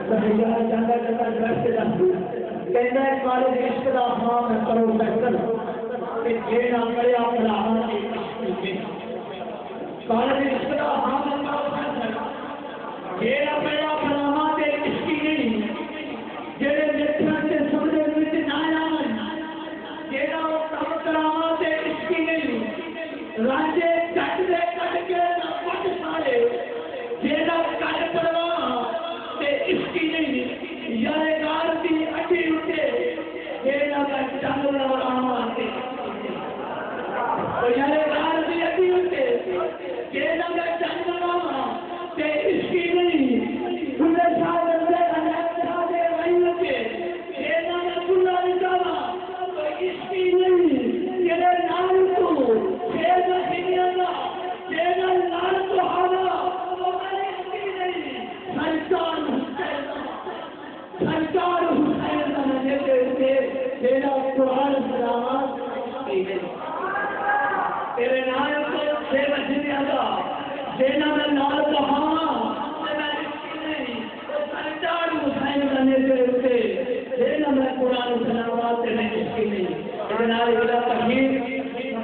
College عشق کا نام ہے پروفیسر یہ نہ کرے آپ کالج عشق کا نام ہے پروفیسر یہ نہ کرے آپ علامات عشق نہیں جڑے دیکھنے سے سمجھے وچ نہ آون جڑا وہ کم کرامات عشق نہیں راجے کٹ دے کٹ کے نہ پٹ سارے جڑا کٹ پروا تے عشق نہیں یار گار دی اٹھی اٹھے جڑا کا چنگل علامات تو یار گار دی اٹھی اٹھے جڑا کا چنگل علامات تے عشق نہیں کھلے شاہ دے تیرے نام کو سے مسجد آگا جینا میں نال کہاں سرکار حسین بنے سے اٹھے جینا میں قرآن سناوات سے میں اس کی نہیں جنال اللہ تحیر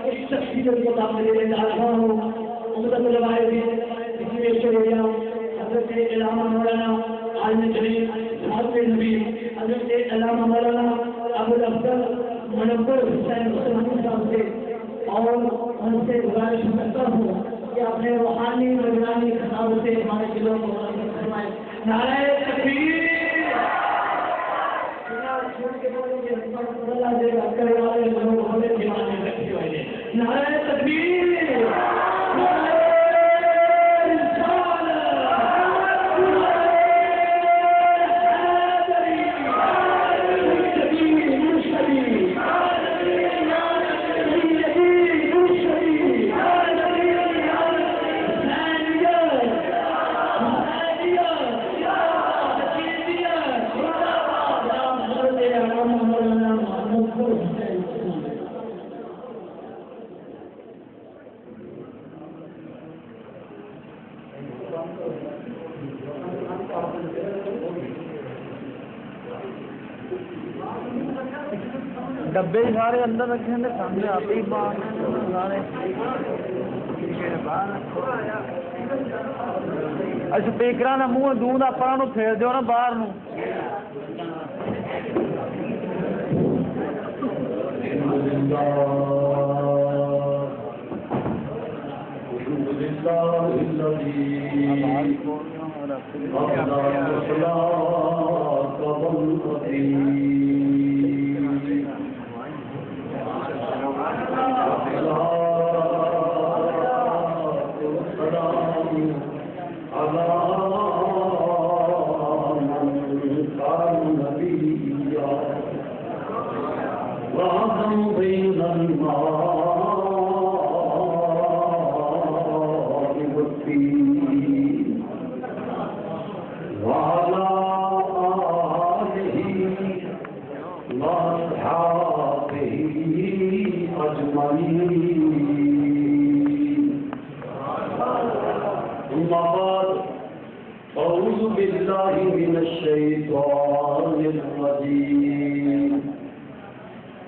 اس شخصیت کو کام لے جا رہا ہوں امدت لبائے بھی اسی میں شروع حضرت علامہ مولانا عالم جلیل صاحب نبی حضرت علامہ مولانا ابو الافضل منور حسین مسلمان صاحب سے اور ان سے گزارش کرتا ہوں کہ اپنے روحانی نگرانی خطاب سے ہمارے دلوں کو فرمائے نعرہ تکبیر چھوڑ کے بولیں گے اللہ دے گا کرے والے لوگ ہمیں دیوانے رکھے ہوئے نعرہ تکبیر ڈبے سارے اندر رکھے ہیں سامنے آپ ہی سارے سپیکر کا منہ دودھ آپ پھیر دو نا باہر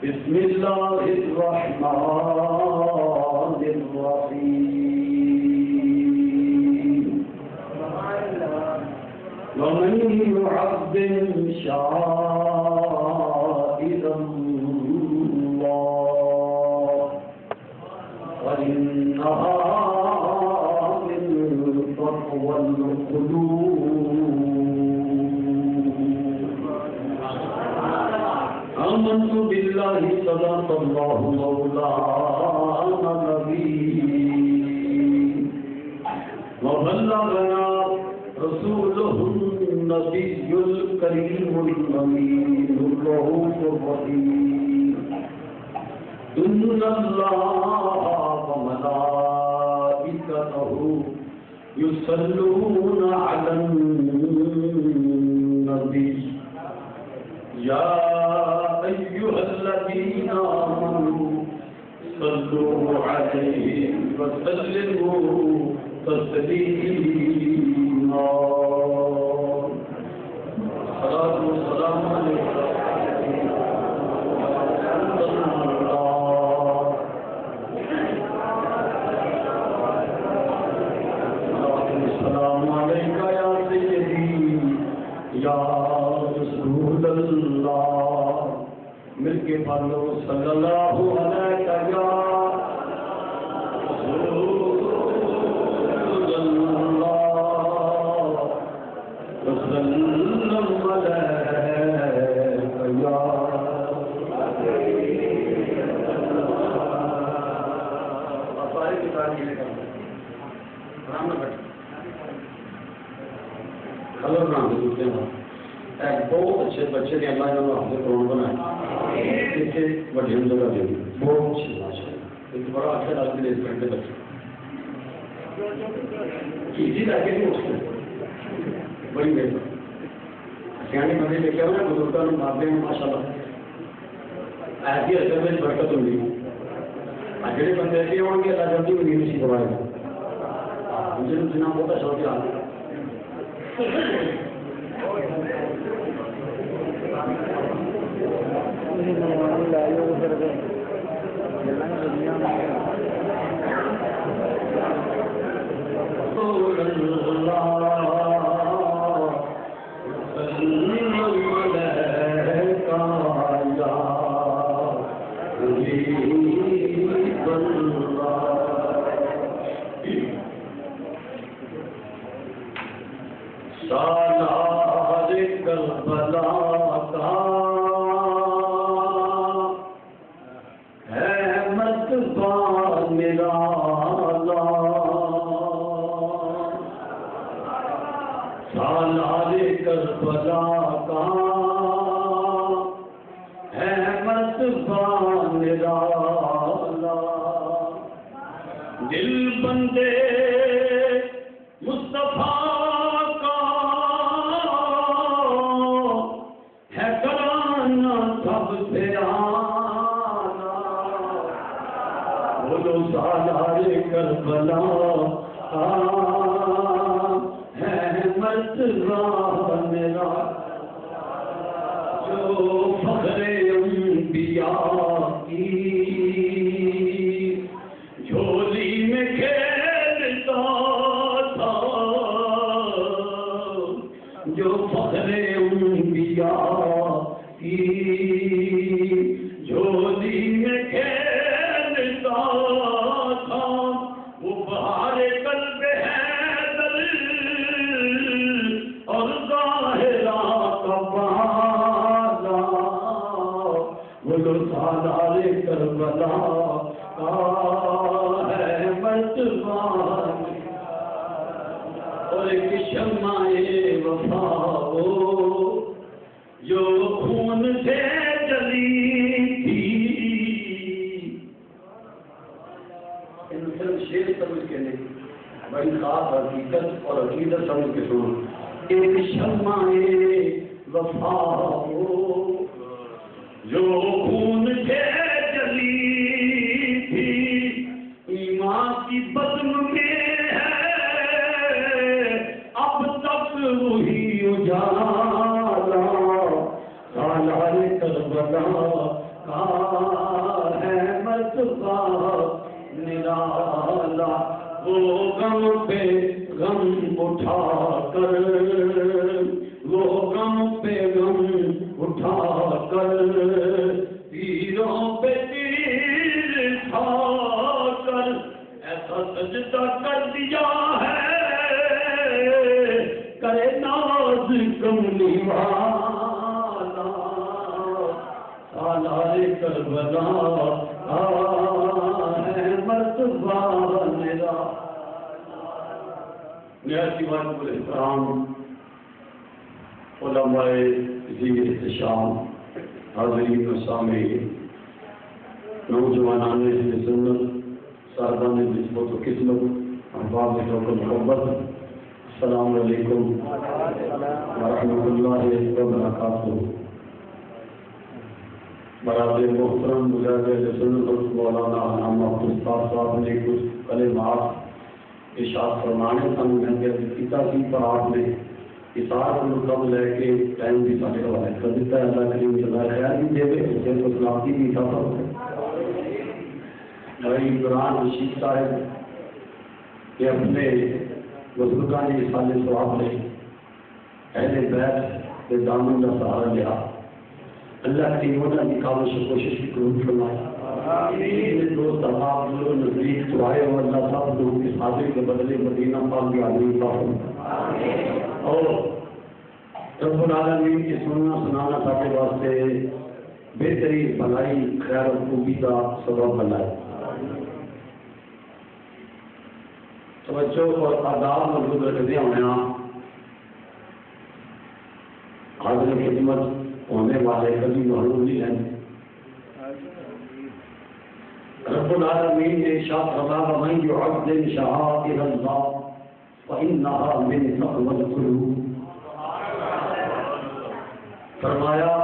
بسم اللہ الرحمن الرحیم ومن يعظم شعائر الله فإنها من تقوى القلوب آمنت بالله صدق الله مولانا النبي وبلغنا رسوله النبي الكريم الأمين الرؤوف الرحيم إن الله وملائكته يصلون على النبي يا أيها الذين آمنوا صلوا عليه وسلموا تسليما السلام علیکہ یا سیدی یا رسول اللہ، مل کے پڑھ لو صلی اللہ علیہ یا رسول اللہ، وسلم علیہ یا کلر نام دوسرے ایک بہت اچھے بچے نے اللہ نے حافظ قرآن بنائے اسے بڑی جگہ دے دی، بہت اچھی ماشاء اللہ، ایک بڑا اچھا ڈال کے اس گھنٹے بچے ایزی لگے نہیں اس کو بڑی بہتر سیانے بندے لے کے آؤ نا بزرگوں نے باتیں ہیں ماشاء اللہ ایسی اثر میں برکت ہوگی، جڑے بندے ایسے ہوں گے اللہ جلدی میں نہیں پڑھائے گا، مجھے جنا بہت اچھا ہوتا ہے سالار کربلا کا ہے مرتبہ نرالا، سالار کربلا کا ہے مرتبہ نرالا، دل بندے مصطفیٰ سالار کربلا ہے مرتبہ میرا، جو فخر انبیاء کی جھولی میں کھیلتا تھا، جو فخر انبیاء کی جھولی میں کھیلتا تھا، وہ بہار قلب حیدر اور ظاہرہ کا بالا، وہ جو سالار کربلا کا ہے مرتبہ، اور ایک شمع وفا ہو جو خون سے جلی تھی، شیر سمجھ کے نہیں بڑی خاص حقیقت اور عقیدت سمجھ کے سنو، ایک شمع وفا ہو جو خون سے جلی تھی، ایمان کی بزم میں ہے اب تک وہی اجالا، سالار کربلا کا ہے مرتبہ نرالا، وہ غم پہ غم اٹھا کر، وہ غم پہ غم اٹھا کر، تیروں پہ تیر کھا کر ایسا سجدہ کر دیا ہے، کرے ناز کملی والا، سالار کربلا ہے مرتبہ میرا۔ نہایت واجب الاحترام علماء ذی احتشام، حاضرین و سامعین، نوجوانان اہل سنت، صاحبان نسبت و قسمت، احباب ذوق و محبت، السلام علیکم ورحمۃ اللہ وبرکاتہ۔ برادر محترم مجاہد سنت مولانا علامہ استاد صاحب نے کچھ کلمات ارشاد فرمانے تھا، میں نے کیتا سی پر آپ نے اطاعت مطلب لے کے ٹائم بھی سارے حوالے کر دیتا ہے، اللہ کریم جزائے خیر بھی دے دے، حسین کو سلامتی بھی عطا فرمائے۔ بھائی عمران رشید صاحب کہ اپنے بزرگان نے سال سواب لے اہل بیت کے دامن کا سہارا لیا اللہ کی وجہ کی کامش کوشش کی قبول فرمائے دوست احباب جو نزدیک تو آئے اور اللہ صاحب لوگوں کی حاضری کے بدلے مدینہ پاک کی آدمی پاک اور رب العالمین کی سننا سنانا ساکے واسطے بہترین بھلائی خیر و خوبی کا سبب بنائے توجہ اور آداب موجود رکھتے ہونا حاضر خدمت ہونے والے کبھی محروم نہیں ہیں رب العالمین نے ارشاد فرمایا ومن يعظم شعائر اللہ فإنها من تقوى القلوب فرمایا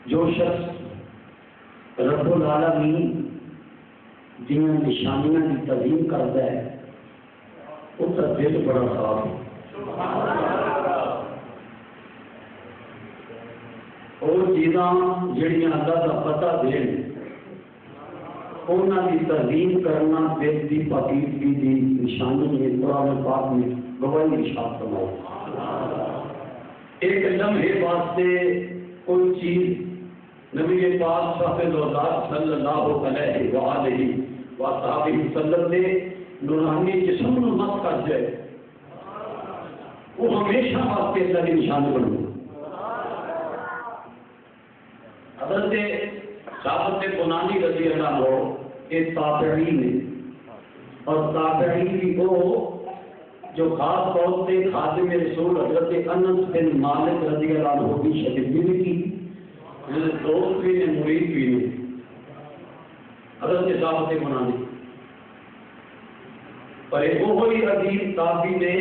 جو شخص رب العالمین جن نشانیاں کی تعظیم کرتا ہے اس کا دل بڑا صاف ہے اور چیزاں جڑیاں اللہ کا پتہ دین انہاں کی تعظیم کرنا دل کی پاکیزگی کی نشانی ہے قرآن پاک میں گواہی ارشاد فرمایا ایک لمحے واسطے کوئی چیز نبی پاک صاحب صلی اللہ علیہ وآلہ وآلہ وسلم نے نورانی جسم کو مت کر جائے وہ ہمیشہ واسطے اللہ کی نشانی بنو حضرت صاحب بنانی رضی اللہ ہو ایک تابعین نے اور تابعین بھی وہ جو خاص طور سے خادم رسول حضرت انس بن مالک رضی اللہ عنہ کی شکل کی دوست بھی نے مرید بھی نے حضرت صاحب بنانی پر ایک وہی عظیم تابعی نے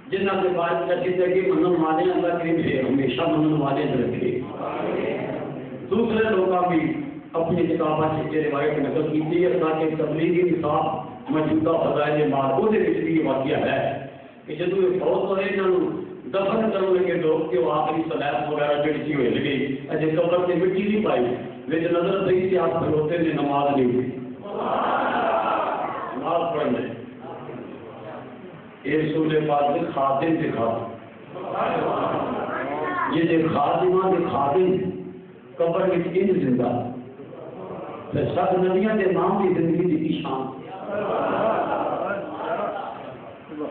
جنہ کے بعد کہتے تھے کہ منن والے اللہ کریم ہے ہمیشہ منن والے رکھے دوسرے لوگوں بھی اپنی کتابیں سے روایت نقل کی ہے تاکہ تبلیغی نصاب موجودہ فضائل معروف کے وچ بھی واقعہ ہے کہ جب یہ فوت ہوئے انہوں دفن کرنے کے لوگ کہ وہ آخری صلاۃ وغیرہ جڑی سی ہوئے لگی اجے قبر سے مٹی نہیں پائی لیکن نظر صحیح سے آپ کھلوتے نے نماز نہیں ہوئی نماز پڑھنے یہ رسول پاک نے خادم سے خادم یہ جو خادمہ کے خادم قبر میں ان زندہ سب نبیوں کے نام کی زندگی کی شان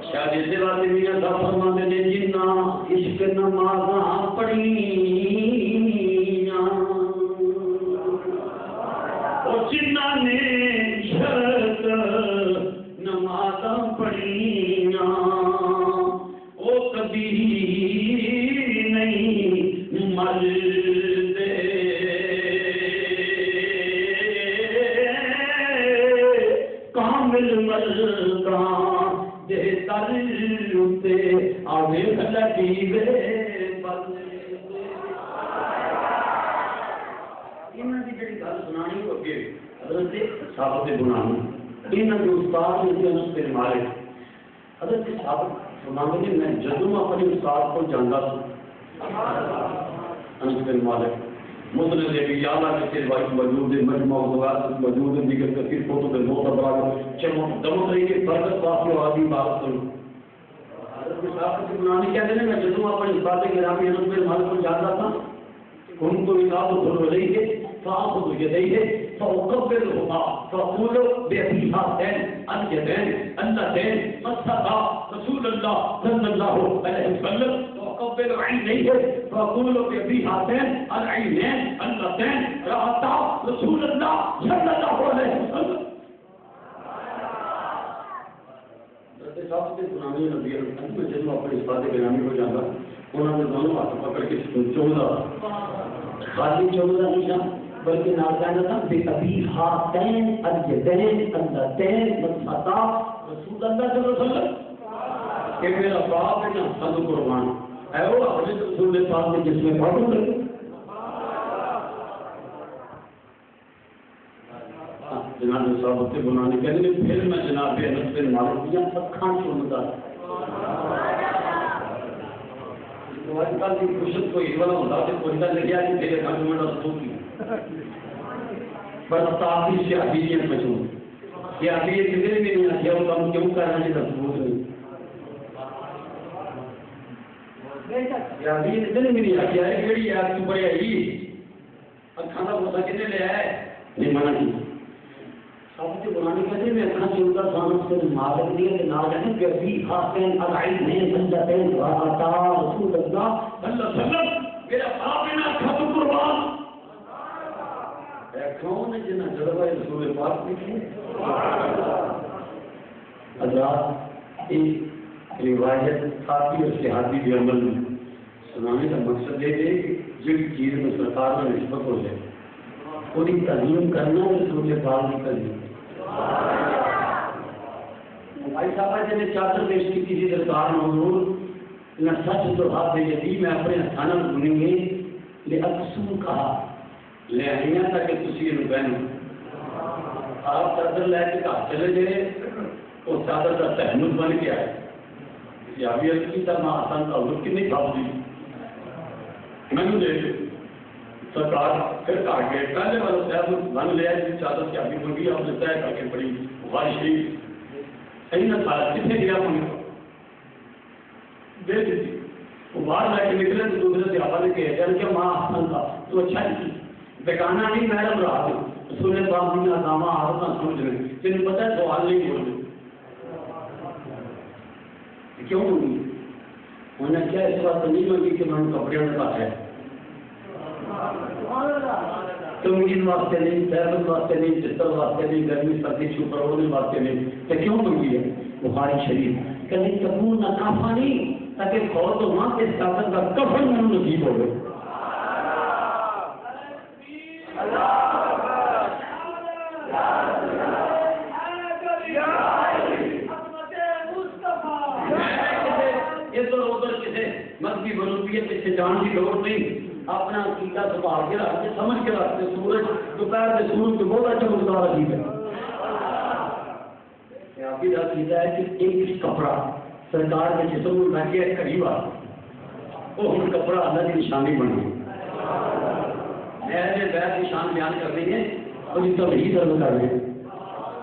شاید اسے بات میاں صاحب فرماتے نے جنہ عشق نمازاں پڑھیاں اور جنہ نے شرط نمازاں پڑھیاں وہ کبھی نہیں مرتے کامل ملکان دے تلتے آوے لٹیوے بلتے انہاں دی جڑی گل سنانی ہو کے حضرت صاحب بنانی انہاں کے استاد نے انس بن مالک حضرت صاحب فرماتے ہیں میں جدوں اپنے استاد کو جانتا انس بن مالک مسلم نے بھی اعلیٰ کے روایت موجود ہے مجموعہ موضوعات موجود ہے دیگر کثیر کتب معتبرہ چمو دمت رہی کہ برکت واقع اور عادی بات کروں حضرت صاحب سے بنانے کہتے ہیں میں جدوں اپنے استاد گرامی انس بن مالک کو جانتا تھا ان کو اطاعت و علیہ فاخذ یدیہ فاقبلهما فاقول بأبي هاتين اليدين اللتين مسحا رسول الله صلى الله عليه وسلم وقبل عينيه فاقول بأبي هاتين العينين اللتين رأتا رسول الله صلى الله عليه وسلم صاحب سے بنانی نبی میں جب اپنے استاد گرامی کو جانا انہوں نے دونوں ہاتھ پکڑ کے 14 خالی 14 نشان بلکہ ناکانا تھا بے ابھی ہاتین الیدین اللتین مسحتا رسول اللہ صلی اللہ علیہ وسلم کہ میرا باپ ہے نا حد قربان ہے وہ اپنے رسول پاک میں جس میں پڑھوں گے جناب صاحب سے بنانے کے لیے پھر میں جناب انس بن مالک دیا اکھاں سنتا تمہاری بات کی کوشش کوئی والا ہوتا ہے کوئی نہ لگیا کہ تیرے کام میں رسول کی پر تعالی سے ابیت مجھوں یہ ابیت کدھر بھی نہیں ہے وہ کام کیوں کرنا ہے رسول یا بھی نہیں آتی ہے کیڑی ہے تو بڑی آئی اکھاں دا بوسا کنے لے آئے نہیں منع کی سب جو قرآن کہتے میں اکھاں چلتا سانس سے مالک دیا کہ نہ جانے کہ ابھی خاصین العین سنجتین وآتا رسول اللہ صلی اللہ علیہ وسلم میرا باپ نے اکھاں تو قربان کون ہے جنہ جذبہ رسول پاک لکھے حضرات ایک روایت کافی اور صحابی بھی عمل میں سنانے کا مقصد یہ ہے کہ جن چیز میں سرکار میں نسبت ہو جائے پوری تعلیم کرنا رسول پاک کی تعلیم بھائی صاحب جب چادر پیش کی کسی سرکار حضور نہ سچ تو ہاتھ دے دی میں اپنے ہتھانہ بنیں گے لے اقسم کہا لے آئیاں تھا کہ تسی یہ بہنو آپ چادر لے کے کہا چلے جائے اور چادر کا تحمل بن کے آئے یا بھی کی تھا میں آسان کا حضور کی نہیں بھاپ دی میں نے دیکھ سرکار پھر کہا کہ پہلے والا صاحب بن لے آئے چادر کی آبی بن گئی آپ نے طے کر کے بڑی بخاری شریف صحیح نہ تھا کتنے گیا ہوں دے دیتی وہ باہر لے کے نکلے تو دوسرے سے حوالے کے جان کیا ماں آسان تھا تو اچھا نہیں بیگانہ نہیں محرم رہا تھا رسول پاک نے نامہ آرزاں سمجھ رہے تمہیں پتہ ہے سوال نہیں بول رہے کیوں ہوگی انہوں نے کیا اس بات نہیں ہوگی کہ میں کپڑے میں کا ہے تم ان واسطے نہیں پیرن واسطے نہیں چتر واسطے نہیں گرمی سردی چھپر ہونے واسطے نہیں تو کیوں ہوگی ہے بخاری شریف کہیں تکون نہ کافا نہیں تاکہ خور تو وہاں کے ساتھ کا کفن میں نصیب ہو گئے مذہبی بروپیت سے جان کی ضرورت نہیں اپنا عقیدہ سنبھال کے رکھتے سمجھ کے رکھتے سورج دوپہر میں سورج کو بہت اچھا مقدار عجیب ہے آپ کی عقیدہ ہے کہ ایک کپڑا سرکار کے جسم میں بیٹھ کے قریب آ وہ ہم کپڑا اللہ کی نشانی بن گئی ایسے بیت نشان بیان کر دیں گے اور اس کا وہی درد کر رہے ہیں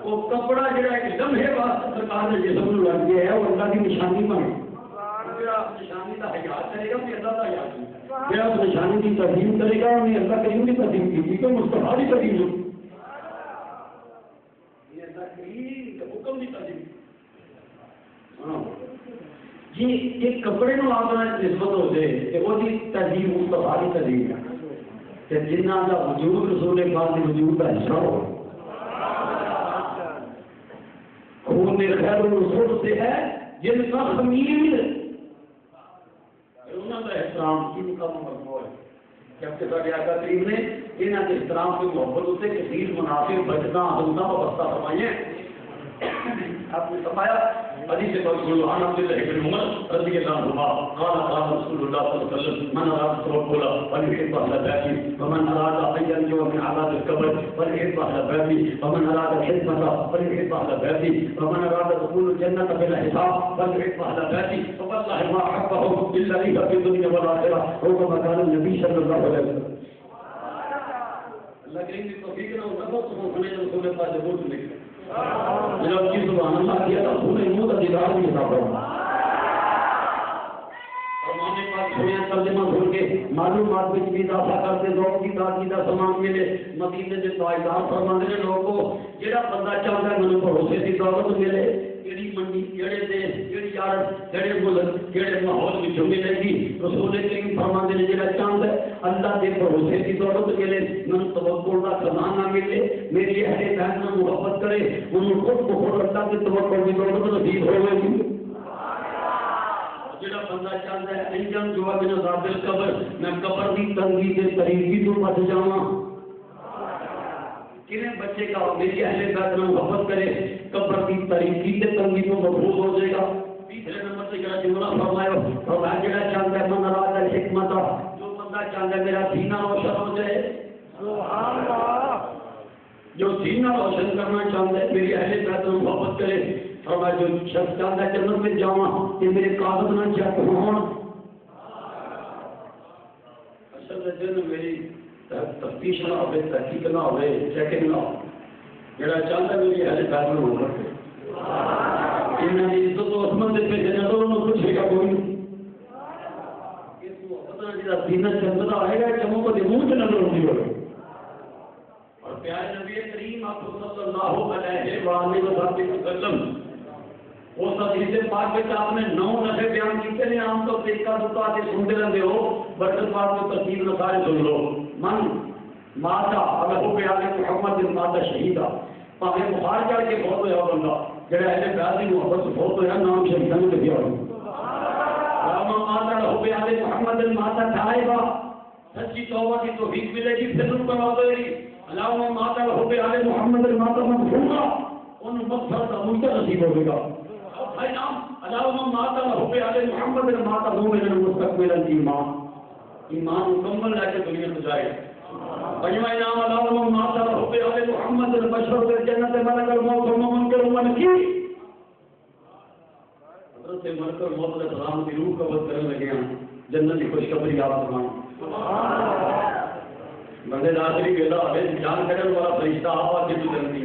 وہ کپڑا جڑا ایک لمحے واسطے سرکار کے جسم میں لگ گیا ہے وہ اللہ کی نشانی بن گئی نشانی کا حیات کرے گا اللہ کا حیات کیا اس نشانی کی تقدیم کرے گا انہیں اللہ کریم کی تقدیم کی تھی تو مصطفیٰ کی تقدیم ہو یہ اللہ کریم حکم کی تقدیم جی ایک کپڑے میں آپ نسبت ہو جائے کہ وہ جی تقدیم مصطفیٰ کی تقدیم ہے کہ جنہ کا وجود رسول پاک کے وجود کا حصہ ہو خون خیر رسول سے ہے جن کا خمیر انہوں کا احترام کی مقام مرفوع ہے جبکہ سارے آقا کریم نے انہوں کے احترام کی محبت سے کثیر منافع بچنا حضرتہ وابستہ فرمائے آپ نے فرمایا حدیث رسول اللہ عبداللہ بن عمر رضی اللہ عنہ قال قال رسول اللہ صلی اللہ علیہ وسلم من اراد توکل فليحب اهل بيته ومن اراد ان ينجو من عذاب القبر فليحب اهل بيته ومن اراد الخدمه فليحب اهل بيته ومن اراد دخول الجنه بلا حساب فليحب اهل بيته فوالله ما حبهم الا لي في الدنيا والاخره هو مكان النبي صلى الله عليه وسلم اللہ کریم کی توفیق نہ ہو سکو تو ہمیں رسول اللہ ضرور لکھیں جب کی سبحان اللہ کیا تھا سورہ نور کا دیدار بھی تھا فرمانے پاک سنیا ترجمہ سن کے معلومات میں بھی اضافہ کرتے لوگ کی تاکیدہ سامان ملے مدینے کے تاجدار فرمانے نے لوگوں کو جڑا بندہ چاہتا ہے مجھے بھروسے کی دولت ملے کیڑی منڈی کیڑے دیش کیڑی یارت کیڑے ملک کیڑے ماحول میں ملے گی رسول کریم فرمانے نے جڑا چاہتا ہے اللہ کے بھروسے کی دولت ملے من توکل کا خزانہ ملے میری اہل بہن سے محبت کرے انہوں خود بخود اللہ کے توکل کی دولت نصیب ہوئے گی جڑا بندہ چاہتا ہے انجم جو ہے من عذاب القبر میں قبر کی تنگی کے طریقی تو بچ جاواں کنہیں بچے کا میری اہل بیت میں محبت کرے قبر کی طریقی کے تنگی تو محفوظ ہو جائے گا تیسرے نمبر سے کیا جملہ فرمایا جڑا چاہتا ہے من اراد الحکمت جو بندہ چاہتا ہے میرا سینہ روشن ہو جائے سبحان اللہ جو سینہ روشن کرنا چاہتا ہے میری اہل بیت میں محبت کرے فرمایا جو شخص چاہتا ہے جنت میں جاواں کہ میرے کاغذ نہ چیک ہوں اصل جن میری تفتیش نہ ہوئے تحقیق نہ ہوئے چیکنگ نہ ہو جڑا چاہتا ہے میری اہل بیت میں محبت کرے انہوں نے عزت و عظمت پہ جنتوں نے کچھ ہے کوئی نہیں سینہ چمکتا رہے گا چمو کو منہ سے نظر ہوتی ہوگی. اور پیارے نبی کریم آپ صلی اللہ علیہ وسلم اس حدیث پاک میں آپ نے 9 نفع بیان کیتے ہیں. عام طور پہ ایک دفعہ کے سنتے رہتے ہو برکت پاک کو ترتیب نسائے سن لو. من ماتا اگر ہو گیا کہ محمد بن ماتا شہیدہ پاکے بخار چڑھ کے بہت ہوا بندہ جڑا اہل بیت دی محبت سے بہت ہوا نام شہیدہ نے لکھیا ہوا. ماتا ہو گیا کہ محمد بن ماتا تائبہ سچی توبہ کی توفیق ملے گی پھر ان پر آدھے گی. علامہ ماتا ہو گیا کہ محمد بن ماتا مغفورہ ان مغفرت ملکہ نصیب ہوگا. بھائی نام علامہ ماتا ہو گیا کہ محمد بن ماتا مومن مستقبل ایمان ایمان مکمل لے کے دنیا کو جائے. پنجواں انعام اللہم ماتا رب علی محمد البشر بالجنت ملک الموت ومنکر ونکیر. حضرت ملک الموت علیہ السلام کی روح قبض کرنے لگے ہیں جنت کی خوشخبری آپ سنائیں. بندے آخری ویلا ہے جان کرنے والا فرشتہ آپ آ کے تو جنتی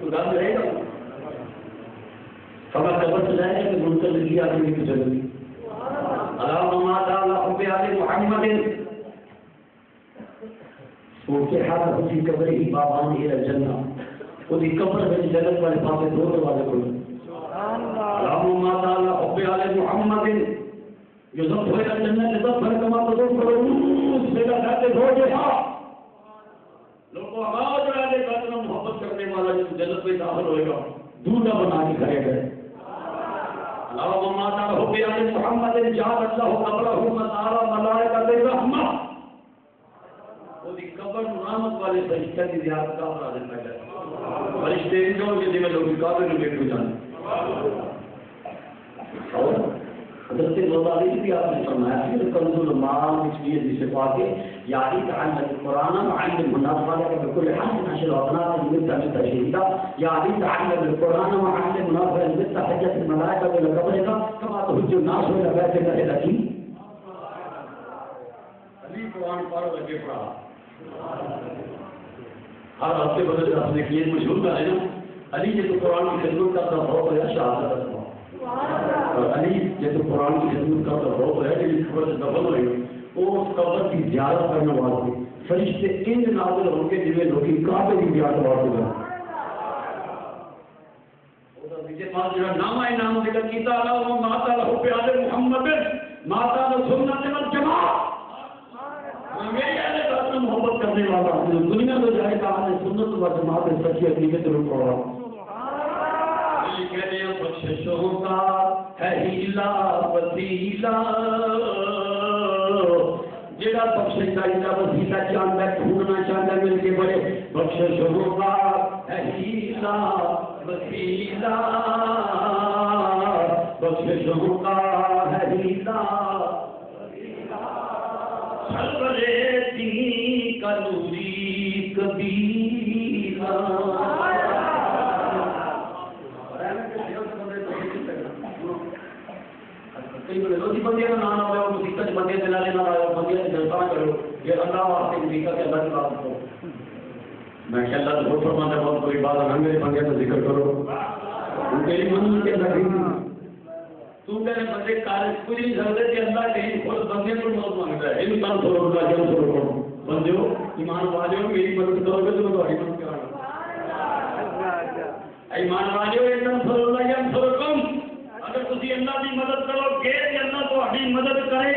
تو گل رہے گا خبر قبض لائے کہ منکر لگی آدمی کی جنتی. اللہم ماتا رب علی محمد وفتحت في قبره بابان الى الجنه ودي قبر میں جنت والے پاسے 2 دروازے کھلے. اللهم ما تعالى حب على محمد يزف الى الجنه يزف كما تزف الروس بلا ذات زوجها. لوگوں آواز اٹھا دے کہ محبت کرنے والا جو جنت میں داخل ہوئے گا دودھا بنا کے کھائے گئے. اللهم ما تعالى حب على محمد جعل الله قبره مسارا ملائکۃ الرحمہ. قبر رحمت والے فرشتہ کی زیارت کا حاضر نہ کرے. فرشتے ان جو کہ میں لوگ قابل میں بیٹھ جانے. اور حضرت مولانا بھی آپ نے فرمایا کہ کنز المال اس لیے جسے پاکے یعنی تعلم القرآن وعلم الناس ذلك بكل حال نشر اطناب المدة تشهيدا يعني تعلم القرآن وعلم الناس المدة حجة الملائكة إلى قبرك كما تهج الناس إلى بيت الله الأكيد. علی قرآن پڑھ لگے پڑھا ہر ہفتے بدل آپ نے کیے مشہور کا ہے نا. علی یہ تو قرآن کی خدمت کرتا بہت ہے شہادت رکھا. اور علی یہ تو قرآن کی خدمت کرتا بہت ہے کہ خبر سے دفن ہوئی وہ اس قبر کی زیارت کرنے والے فرشتے ان نازل ہوں گے جنہیں لوگ کعبے کی زیارت والے ہیں. نام نام ذکر کیتا اللہ ماتا رہو پیارے محمد ماتا سنت والجماعت. میرے اہل بیت میں محبت کرنے والا دنیا میں جائے گا سنت و جماعت سچی حقیقت روپ پڑا. کہتے ہیں بخششوں کا ہے ہیلا وسیلہ جڑا بخشش کا ہیلا وسیلہ چاہتا ہے ڈھونڈنا چاہتا ہے مل کے بڑے بخششوں کا ہے ہیلا وسیلہ بخششوں کا ہے ہیلا سرورتی کلوری کبیرہ. روزی بندے کا نام آیا اور مصیبت بندے دلانے نہ آیا بندے سے جلسہ کرو یہ اللہ واسطے مصیبت کے اللہ کی بات کرو. میں کہ اللہ تو فرماتا ہے بہت بڑی بات ہے میرے بندے کا ذکر کرو تیری من کے اندر تو میرے بندے کارج کچھ نہیں سکتے کہ اللہ کہیں خود بندے کو موت مانگتا ہے انسان سو روپا جن سو روپا بندے ہو ایمان والے ہو میری مدد کرو گے تو میں تمہاری مدد کرانا. ایمان والے ہو ایک سو روپا جن سو رقم اگر تسی اللہ کی مدد کرو گے کہ اللہ تمہاری مدد کرے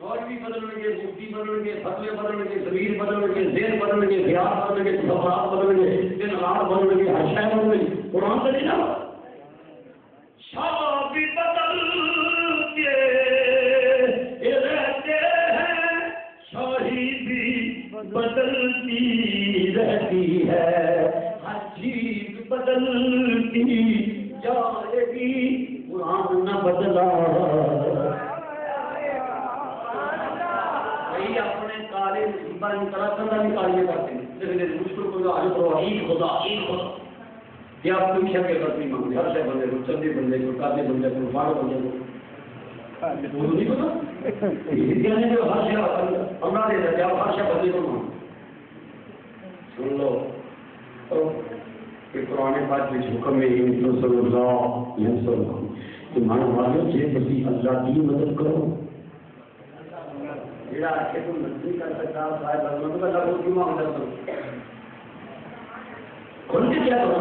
مولوی بدلیں گے مفتی بدلیں گے فتوے بدلیں گے ضمیر بدلیں گے ذہن بدلیں گے خیال بدلیں گے تصورات بدلیں گے دن رات بدلیں گے ہر شے بدلیں گے. قرآن سے نہیں نا شاہ بھی بدلتے رہتے ہیں شاہی بھی بدلتی رہتی ہے ہر چیز بدلتی جائے گی قرآن نہ بدلا. اپنے کالے مصیبت طرح طرح نکالیے کرتے ہیں لیکن مشکل کو آج تو عید خدا کیا کوئی شے کے بدلی مانگتے ہر شے بندے کو چندے بندے کو کاتے بندے کو فاڑ بندے کو وہ نہیں پتا یعنی جو ہر شے اللہ دے دیا ہر شے بندے کو مانگ سن لو کہ قرآن پاک میں حکم ہے انصر اللہ ینصرکم تمہارے والوں سے بسی اللہ کی مدد کرو جڑا آخے تو مدد نہیں کر سکتا صاحب اللہ کو کیوں مانگتا کرو کھل کے کیا کرو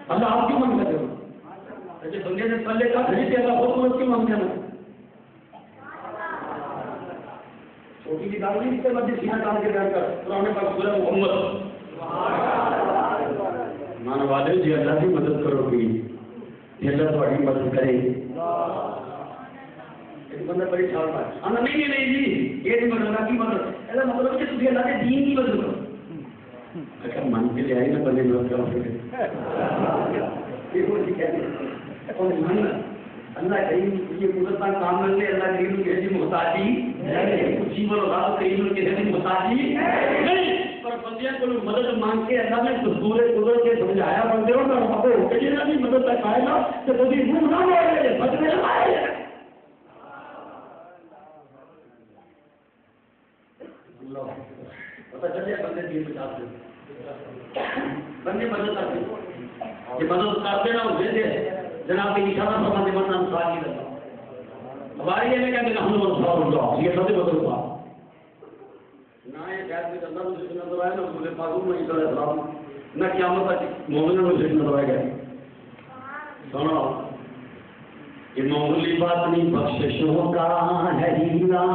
اللہ آپ کیوں مانگتا کرو ایسے بندے نے پلے کا خرید دیا خود مدد کیوں مانگتا نا چھوٹی کی دال نہیں اس کے بعد سینہ ڈال کے بیان کر قرآن پاک سورہ محمد مان والے جی اللہ کی مدد کرو گی اللہ تھوڑی مدد کرے ایک بندہ بڑی چھال پائے نہیں جی یہ نہیں مدد اللہ کی مدد ایسا مطلب کہ تجھے اللہ کے دین کی مدد کرو اگر من کے لے آئی نا بندے مدد کرو اللہ کریم یہ قدرت کام کرنے اللہ کریم کی ایسی محتاجی جیون اور رات کریم کی ایسی محتاجی نہیں پر بندیاں کو مدد مانگ کے اللہ نے دستور قدرت کے سمجھایا بندے ہو کر بابو کہ نہ بھی مدد تک آئے گا تو کبھی روح نہ ہوئے بدلے آئے اللہ پتہ چلے بندے دین بچاتے بندے مدد کرتے یہ مدد کرتے نہ ہوتے تھے جناب کی اشارہ فرماتے ورنہ انصار کی لگا ہماری یہ نہیں کہتے کہ ہم انصار اللہ یہ سب بدل ہوا نہ یہ خیال میں اللہ مجھے نظر آئے نہ مجھے معلوم نہیں صلی اللہ علیہ وسلم نہ قیامت تک مومن مجھے نظر آئے گا سنو یہ معمولی بات نہیں بخششوں کا ہے ہیرا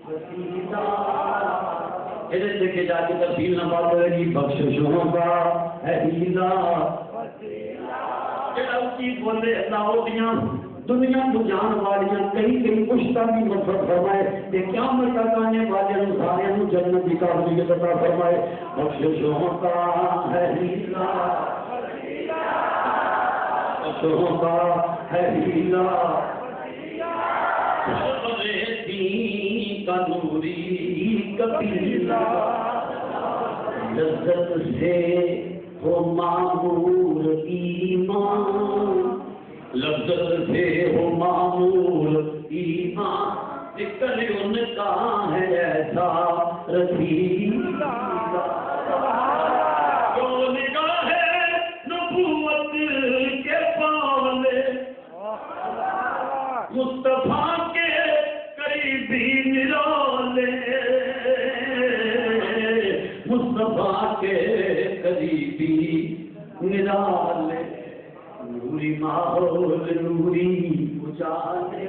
وسیلہ ادھر سے کہ جا کے تفصیل نہ بات کرے گی بخششوں کا ہے ہیرا چیز بولے اللہ ہوتیاں دنیا کو جان والیاں کہیں کہیں پشتا بھی مدد فرمائے کہ قیامت تک آنے والے سارے جنت کی قابلیت عطا فرمائے بخششوں کا ہے ہیلا بخششوں کا ہے ہیلا کا نوری کبیلا لذت سے ہو معمول ایمان لذت سے ہو معمول ایمان ذکر ان کا ہے ایسا رسیلا جو نگاہ نبوت کے پالے مصطفیٰ کے قریبی نرالے مصطفیٰ کے قریبی نرالے نوری ماحول نوری اجالے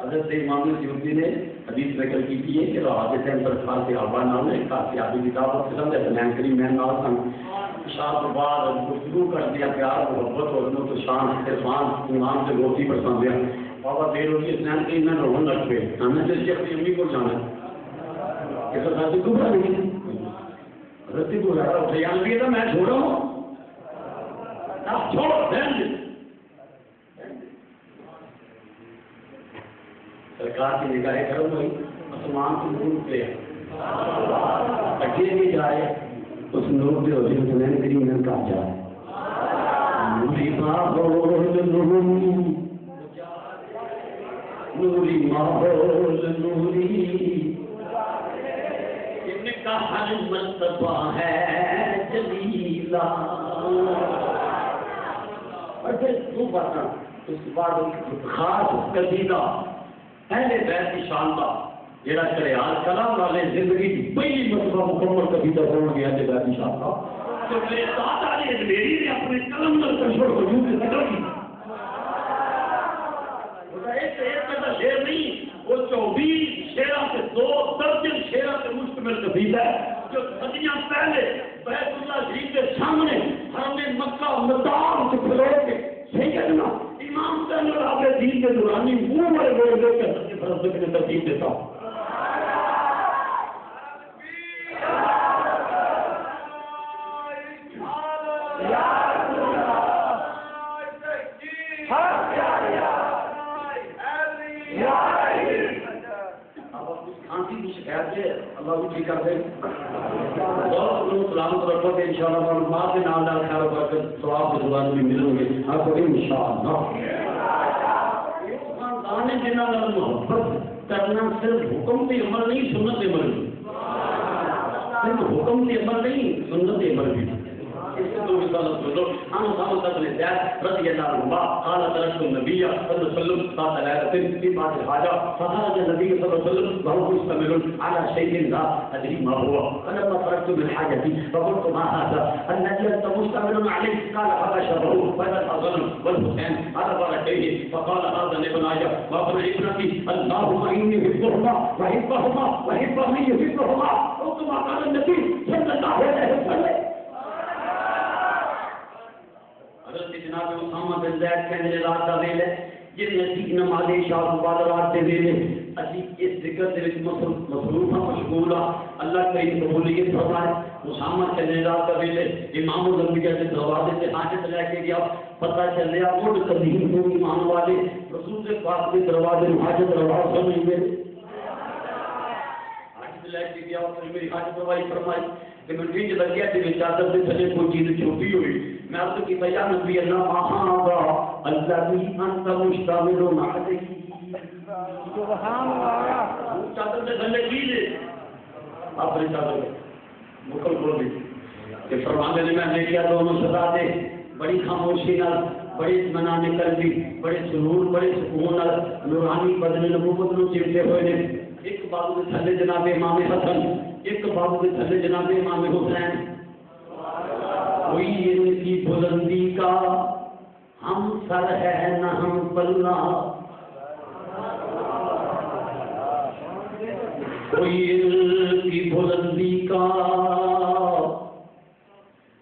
حضرت امام سیوطی نے حدیث ذکر کی ہے کہ حادثے اندر خاص صحابہ نام ہے کافیابی کتاب قسم ہے بنیان کریم میں نال سن شاہ تو بعد گفتگو کر دیا پیار محبت اور نو تو شان عرفان ایمان سے روٹی پسند دیا بابا دیر ہوتی ہے بنیان کریم میں روحن رکھ پہ ہم نے جس شیخ کی امی کو جانا ہے اس وقت حضرت کو نہیں حضرت کو رہا اٹھے یہاں لگے تھا میں چھوڑا ہوں آپ چھوڑو دین سرکار کی نگاہیں کرو وہی آسمان سے نور پہ اٹھے بھی جائے اس نور پہ ہوتی ہے سنین کریم میں کہا جائے نوری ماحول نوری نوری ماحول نوری ان کا حل مرتبہ ہے جلیلہ اور پھر دو باتاں اس کے بعد خاص قصیدہ اہل بیت کی شان کا جڑا شریعت کلام والے زندگی کی پہلی مرتبہ مکمل قصیدہ پڑھ گیا اہل بیت کی شان کا تو میرے دادا نے میری نے اپنے قلم میں کشور وجود سے ذکر کی ایک کا شعر نہیں وہ 24 شعروں سے 2 درجن شعروں سے مشتمل قصیدہ ہے جو صدیاں پہلے بیت اللہ شریف کے سامنے حرم مکہ مدام سے کھلو کے سیدنا امام زین العابدین کے دورانی منہ میں بول دے کے حضرت فرزدق نے ترتیب دیتا اللہ بھی ٹھیک کر دے بہت سلامت رکھو گے انشاءاللہ معلومات کے نام ڈال خیر برکت ثواب کے زبان میں ملوں گے آپ کو انشاءاللہ خاندان جنہاں نال محبت کرنا صرف حکم کی عمل نہیں سنت عمل بھی صرف حکم کی عمل نہیں سنت عمل بھی اس سے دو مثال وسلم عن أسامة بن زيد رضي الله عنهما قال تركت النبي صلى الله عليه وسلم ذات ليلة في بعض الحاجة فخرج النبي صلى الله عليه وسلم وهو مستمر على شيء لا أدري ما هو فلما خرجت من حاجتي فقلت ما هذا الذي أنت مستمر عليه قال هذا شبهه فإذا الحسن والحسين على فرجيه فقال هذا ابن عجب وابن ابنتي اللهم إني أحبهما وأحبهما وأحبهم يحبهما أو كما قال النبي صلى الله عليه وسلم. حضرت جناب اسامہ بن زید کہنے رات دا ویلے جن نزدیک نماز عشاء تو بعد رات دے ویلے اسی اس ذکر دے وچ مصروف مشغول اللہ کریم قبولیت فرمائے. اسامہ کہنے رات دا ویلے امام الانبیاء کے دروازے سے حاجت لے کے گیا پتہ چلیا مڑ قدیم کو ایمان والے رسول پاک کے دروازے حاجت روا سمجھ گئے لے کے گیا اور میری حاجت روائی فرمائی کہ میں ٹھیک لگیا کہ چادر سے تھلے کوئی چیز چھوٹی ہوئی میں عرض کی بھیا نبی اللہ مہادا الذی انت مشتمل علیہ سبحان اللہ چادر سے تھلے کیجیے آپ نے چادر مکل کھول دی کہ فرمانے نے میں نے کیا دونوں سزا دے بڑی خاموشی نال بڑی اطمینان نکل دی بڑے سرور بڑے سکون نال نورانی بدن نبوت نو چمٹے ہوئے نے ایک بابو کے تھلے جناب امام حسن ایک بابو کے تھلے جناب امام حسین کوئی ان کی بلندی کا ہم سر ہے نہ ہم پلنا کوئی ان کی بلندی کا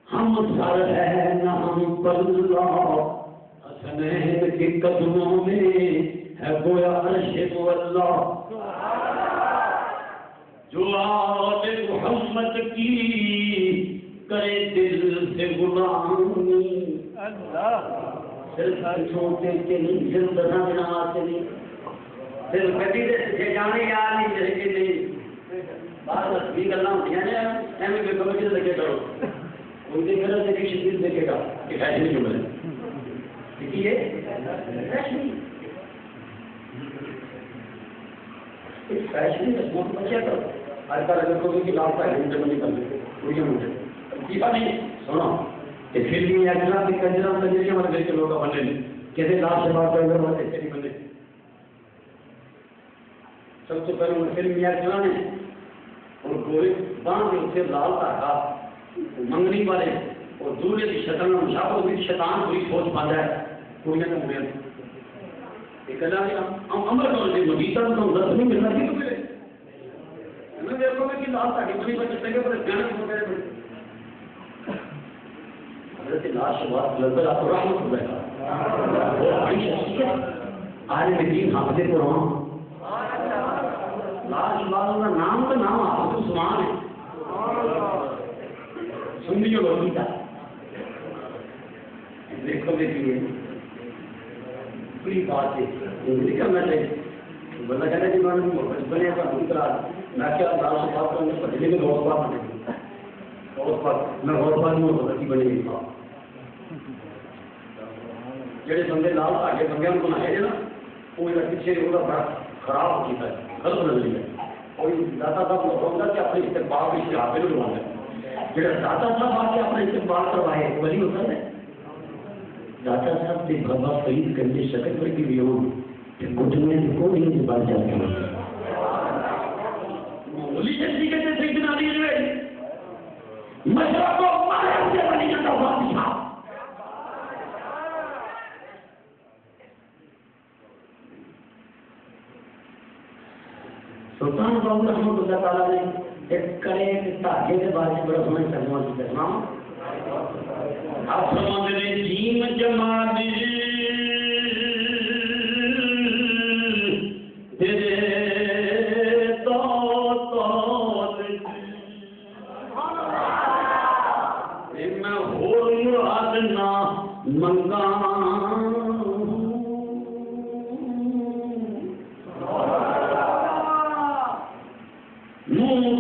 ہم سر ہے نہ ہم پلنا حسنین کے قدموں میں ہے گویا عرش اللہ جو آل محمد کی کرے دل سے غلامی اللہ صرف چھوٹے کے نہیں صرف دساں کے نماز سے نہیں صرف کبھی سے جانے یاد نہیں جیسے کہ نہیں بات بھی کرنا ہوتی ہے نا ایمیں بے خبر کسی لگے کرو ان کے گھر سے کسی چیز دیکھے گا کہ فیشن جو بنے دیکھیے فیشن فیشن بہت بچے کرو آج کل اگر کوئی کی لاسٹ ہے گھنٹے میں نکل گئے کوئی گھنٹے دیپا نہیں سنو کہ فلمی ایکٹر کے کنجرا میں لگے ہمارے گھر کے لوگ بننے نہیں کہتے لاسٹ سے بات کریں گے وہ ایسے نہیں بنے سب سے پہلے وہ فلمی ایکٹر نے اور گورے باندھ سے لال دھاگا منگنی والے اور دولے کی شیطان مشاور بھی شیطان کوئی سوچ پاتا ہے کوئی نہ کوئی ایک اللہ نے ہم عمر کرو جی مدیتا تو دس نہیں ملنا کی تو ملے میں دیکھو میں کہ لال تاکہ بنی بچے لگے پر جانے کو میرے بڑے حضرت لاش بات لذر آپ رحمت ہو گئے وہ بڑی شخصیت عالم دین حافظ قرآن لاش والوں کا نام تو نام حافظ عثمان ہے سنیو وسیتا دیکھو دیکھیے بڑی بات ہے یہ کرنا چاہیے بندہ کہتا ہے کہ میں بنے کا دوسرا میں کیا اللہ سے بات کروں گا پڑھنے میں بہت بات بنے گی بہت بات میں بہت بات نہیں ہوتا کہ بنے گی جڑے بندے لال آگے بندے کو نہ ہے نا وہ میرا پیچھے وہ بڑا خراب ہو چکا ہے غلط نظریہ ہے اور داتا صاحب کو ہوگا کہ اپنے استقبال بھی شرابے میں لگوانا ہے جڑا داتا صاحب آ کے اپنا استقبال کروائے ولی ہوتا ہے داتا صاحب سے بابا فرید کرنے شکل پر کی ویون گھٹنے کو نہیں بات جاتے ہیں ولی جیسی کہتے سیدنا علی جو ہے مشرق کو مہرب سے بنی جاتا بادشاہ سلطان بابو رحمۃ اللہ تعالیٰ نے ایک کرے تاکہ کے بارے میں بڑا سمجھ ترجمہ کیا ہے آپ فرماتے ہیں جیم جمال تیرے تو میں ہو مراد نہ منگا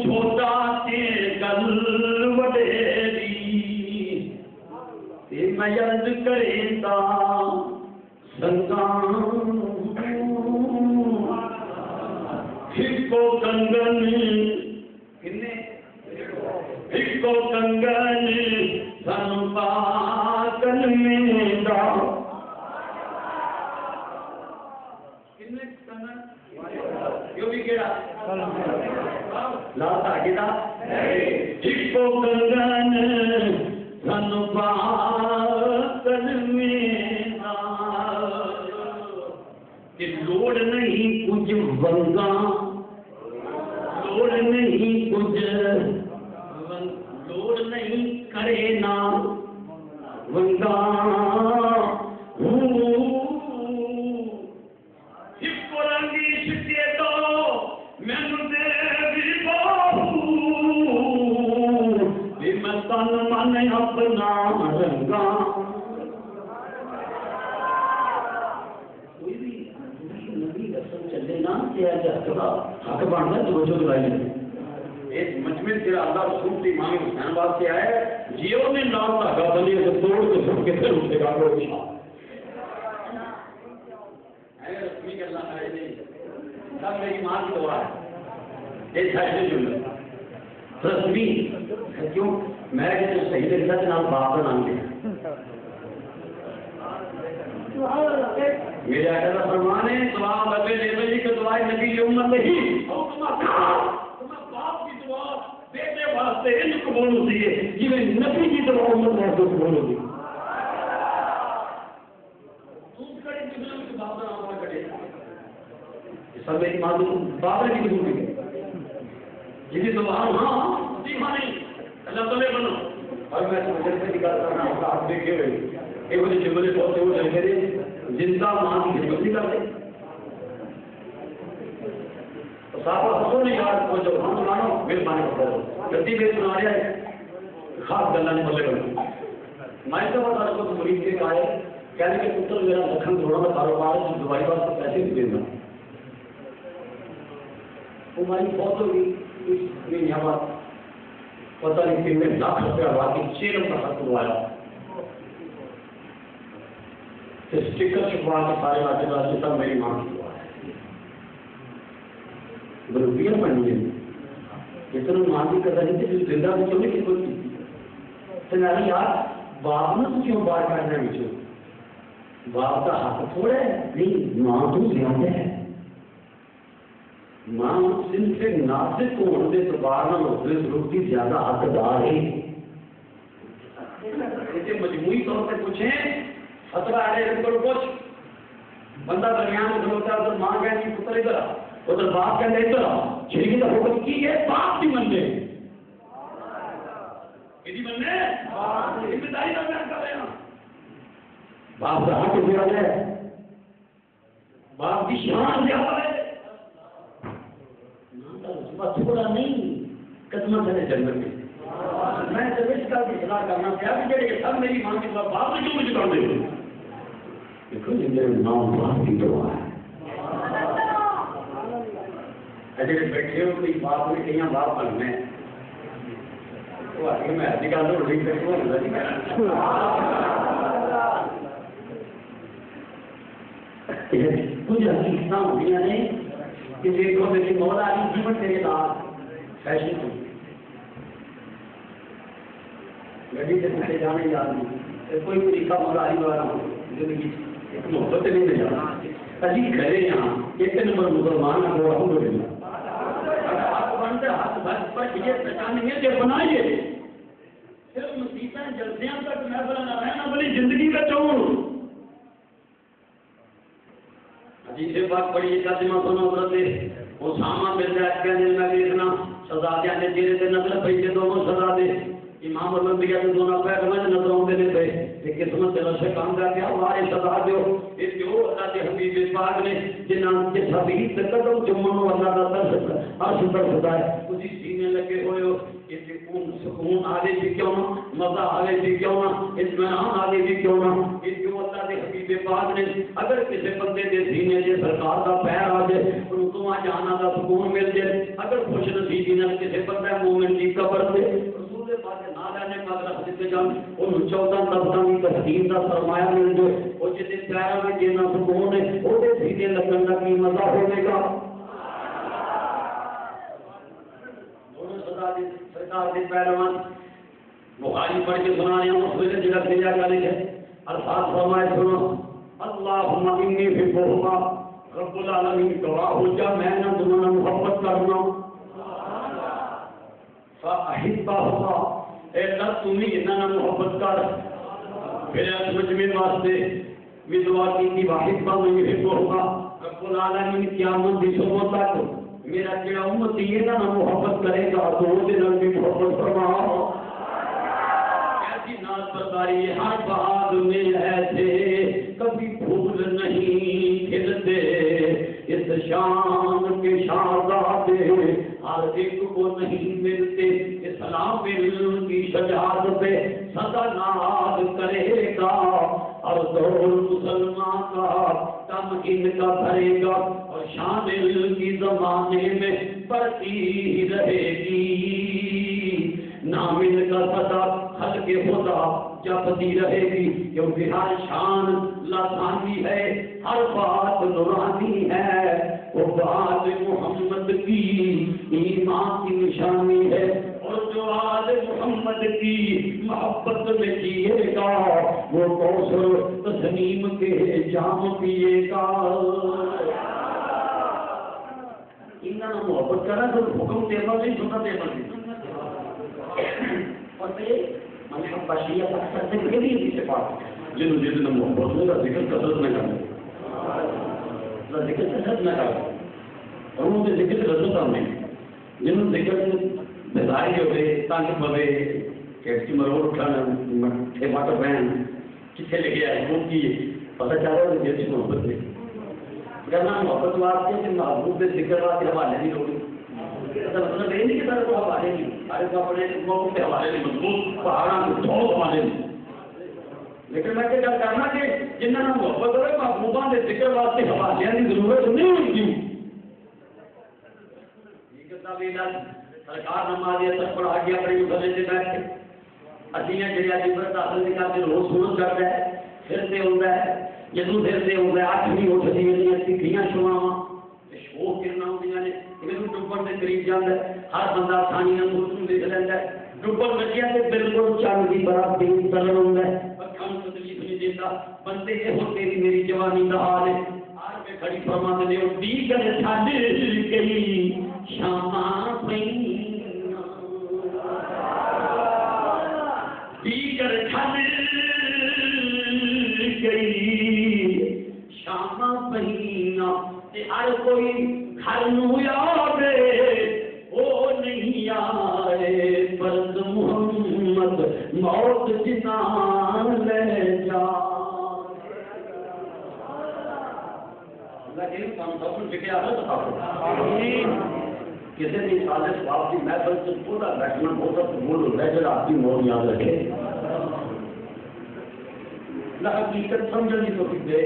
چھوٹا تے گل وڈیری تے میں یاد کریں تا سنگاں ہکو کنگن کنے ہکو کنگن سن پا میں دا کیوں بھی کہا لاتا گیا ہکو گگن سن باطن میں دا کہ لوڑ نہیں کچھ ونگا لوڑ نہیں کچھ لوڑ نہیں کرے نا ونگا ہکو رنگی شکے تو میں دے بھی باہو بھی میں تن من اپنا رنگا حق بننا توجہ دلائی ایک مجمع تیرا اللہ رسول کی امام حسین آباد سے آئے جیو نے نام دھاگا بنی ہے توڑ کے سب کے پھر اٹھے گا کوئی رسمی کرنا ہے نہیں سب میری ماں کی دعا ہے ایک ایسے جملے رسمی کیوں میں جو صحیح لگتا ہے نام باپ کا نام لیا میرے آقا فرمان ہے دعا بابے لیبل جی کہ دعائے نبی امت نہیں اور تمہیں باپ کی دعا بیٹے واسطے ان قبول ہوتی ہے جنہیں نبی کی دعا امت واسطے قبول ہوتی ہے دوسرے دنیا کے باپ کا نام کٹے یہ سب میری ماں باپ کی قبول ہوئی جنہیں دعا ہاں جی ہاں نہیں اللہ تعالی بنو اور میں سمجھ سے نکال کرنا آپ دیکھے ہوئے ایک بڑے جملے بہت سے وہ چل گئے جن کا ماں کی خدمت نہیں کرتے صاحب حسن نے یاد کو جو ہم سنانو میرے مانے کو کرو گتی میں سنا رہا ہے خاص گلہ نے بلے بنے میں تو بتا رہا کو مرید کے آئے کہنے کہ پتر میرا لکھن کروڑوں کا کاروبار ہے جو دوائی بات کو پیسے بھی دینا وہ ہماری بہت ہوگی اس میں یہاں بات پتہ نہیں کہ میں لاکھ روپیہ واقعی 6 نمبر کا خط ہوا اسٹیکر چھپوا کے سارے آتے راستے سب میری ماں کی دعا ہے روپیہ پڑھنی ہے اتنا ماں کی قدر نہیں تھی زندہ بچوں نے کس کو کی تو میں یار باپ نے تو کیوں بار کرنا بچوں باپ کا حق تھوڑا ہے نہیں ماں تو زیادہ ہے ماں سن سے ناسک ہونے کے اعتبار نہ ہوتے ضرور کی زیادہ حقدار ہے مجموعی طور پہ پوچھیں خطرہ ہے ان کو کچھ بندہ درمیان میں کھلوتا ہے تو ماں کہتی پتر ادھر ادھر باپ کہتے ادھر چھڑکی کا حکم کی ہے باپ کی من لے کسی من لے ذمہ داری کا بیان کر رہے ہیں باپ کا حق زیادہ ہے باپ کی شان زیادہ ہے تھوڑا نہیں قدمہ سے جنت میں میں جب اس کا بھی صلاح کرنا چاہتا کہ سب میری ماں کی دعا باپ نے کیوں مجھے کر دے دیکھو یہ میرے نام باپ کی دعا ہے اجے بیٹھے ہو کوئی باپ نے کہیں باپ بننا ہے وہ آگے میں آج کل تو ٹھیک سے کون کچھ حقیقت ہوتی ہیں کہ دیکھو میری مولا علی جیون میرے ساتھ فیشن ہوئی گڈی سے پیچھے جانے یاد نہیں کوئی طریقہ مولا علی والا ہو زندگی محبت نہیں دے جانا ابھی گھرے یہاں ایک نمبر مسلمان کو الحمد للہ ہاتھ بنتے ہاتھ بس پر یہ پہچانیں گے کہ بنائیے صرف مسیحتیں جلسیاں تک محفل نہ رہنا بلی زندگی کا چور حدیث پاک پڑھی ترجمہ سنو حضرت اسامہ بن زید کے دل میں دیکھنا سزا دینے تیرے تے نظر پئی تے دونوں سزا دے امام الانبیاء کے دونوں پیر میں نظروں دے دے کہ قسمت سے رشے کام کر کے ہمارے سزا دیو اس جو اللہ کے حبیب پاک نے جنہاں کے حبیب سے قدم چمن اللہ کا درس عرش پر خدا ہے اسی سینے لگے ہوئے ہو اس سکون آگے بھی کیوں نہ مزہ آگے بھی کیوں نہ اطمینان آگے بھی کیوں نہ اس جو اللہ کے حبیب پاک نے اگر کسی بندے کے سینے سے سرکار کا پیر آ جائے ان کو وہاں جانا کا سکون مل جائے اگر خوش نصیبی نہ کسی بندے مومن کی قبر سے رسول پاک نہ لینے پاک رکھ دیتے جان ان 14 لفظوں کی تسلیم کا سرمایہ مل جائے وہ جتنے پیروں میں جینا سکون ہے وہ سینے لگن کا کی مزہ ہوگے گا سرکار کے پیروان بخاری پڑھ کے سنا رہے ہیں اس وجہ جگہ سے جا ہے الفاظ فرمائے سنو اللہم انی فکرہما رب العالمین گواہ ہو جا میں نہ تمہیں محبت کرنا فاحبہما اے اللہ تمہیں انہاں محبت کر پھر سمجھ میں واسطے بھی دعا کی واحبہ میں فکرہما رب العالمین قیامت دی صبح تک میرا کیا امتی ہے نا محبت کرے گا تو وہ دن بھی محبت فرماؤ ایسی ناز برداری ہر بہاد میں ایسے کبھی پھول نہیں کھلتے اس شان کے شہزادے ہر ایک کو نہیں ملتے اسلام علم کی شجاعت پہ سدا ناز کرے گا اور دور مسلمان کا کم ان کا بھرے گا اور شان علم کی زمانے میں بڑھتی رہے گی نام ان کا سدا خلق خدا جپتی رہے گی کیونکہ ہر شان لسانی ہے ہر بات نورانی ہے وہ بات محمد کی ایمان کی نشانی ہے اور جو آل محمد کی محبت میں جیے گا وہ کوثر تسنیم کے جام پیے گا انہاں محبت کرنا تو حکم تیمہ نہیں سننا تیمہ نہیں اور محبت شیعہ اکثر سے یہ بھی سے بات جنہوں جتنا محبت ہوگا ذکر کثرت نہ کریں ذکر کثرت نہ کریں اور انہوں نے ذکر کثرت ہمیں جنہوں ذکر بظاہر ہوئے تانک پوے کیسی مروڑ اٹھانا ٹھیماٹا بہن کسے لے گیا ہے وہ کی پتہ چاہ رہا ہے جیسی محبت ہے کرنا محبت واسطے کہ محبوب کے ذکر واسطے حوالے نہیں ہوگی مطلب یہ نہیں کہ سارے کو حوالے نہیں سارے کو اپنے موقع کے حوالے نہیں مضبوط پہاڑاں کو ٹھوک حوالے نہیں لیکن میں کیا کرنا کہ جنہوں نے محبت ہوئے محبوباں کے ذکر واسطے حوالے کی ضرورت نہیں ہوگی یہ کتاب سرکار نمازی تک پڑھا کے اپنے مسئلے سے بیٹھ کے اچھی ہیں جڑی عبرت حاصل نہیں کرتے روز سنت کرتا ہے پھر سے ہوتا ہے جدوں پھر سے ہوتا ہے 8 نہیں اٹھتی ہیں تکھیاں شواواں شوق کرنا ہوندیاں نے انہوں ڈبن کے قریب جاتا ہے ہر بندہ آسانی نال دوسروں دیکھ لینا ہے ڈبن لگیا تے بالکل چل کی برف دین تلن ہوندا ہے اکھاں نوں تکلیف نہیں دیتا بندے یہ ہو تیری میری جوانی دا حال ہے آر میں کھڑی فرماتے نے او دیگر چھڈ گئی شاماں پئی دیگر چھڈ گئی شاماں پہینا تے ہر کوئی گھر نو آوے او نہیں آئے فرد محمد موت جنان لے جا لیکن کام سب کچھ کیا ہے کسی بھی سازش باپ کی محفل سے پورا بیٹھنا ہوتا تو بولو لیجر آپ کی موت یاد رکھے نہ حقیقت سمجھنی تو دے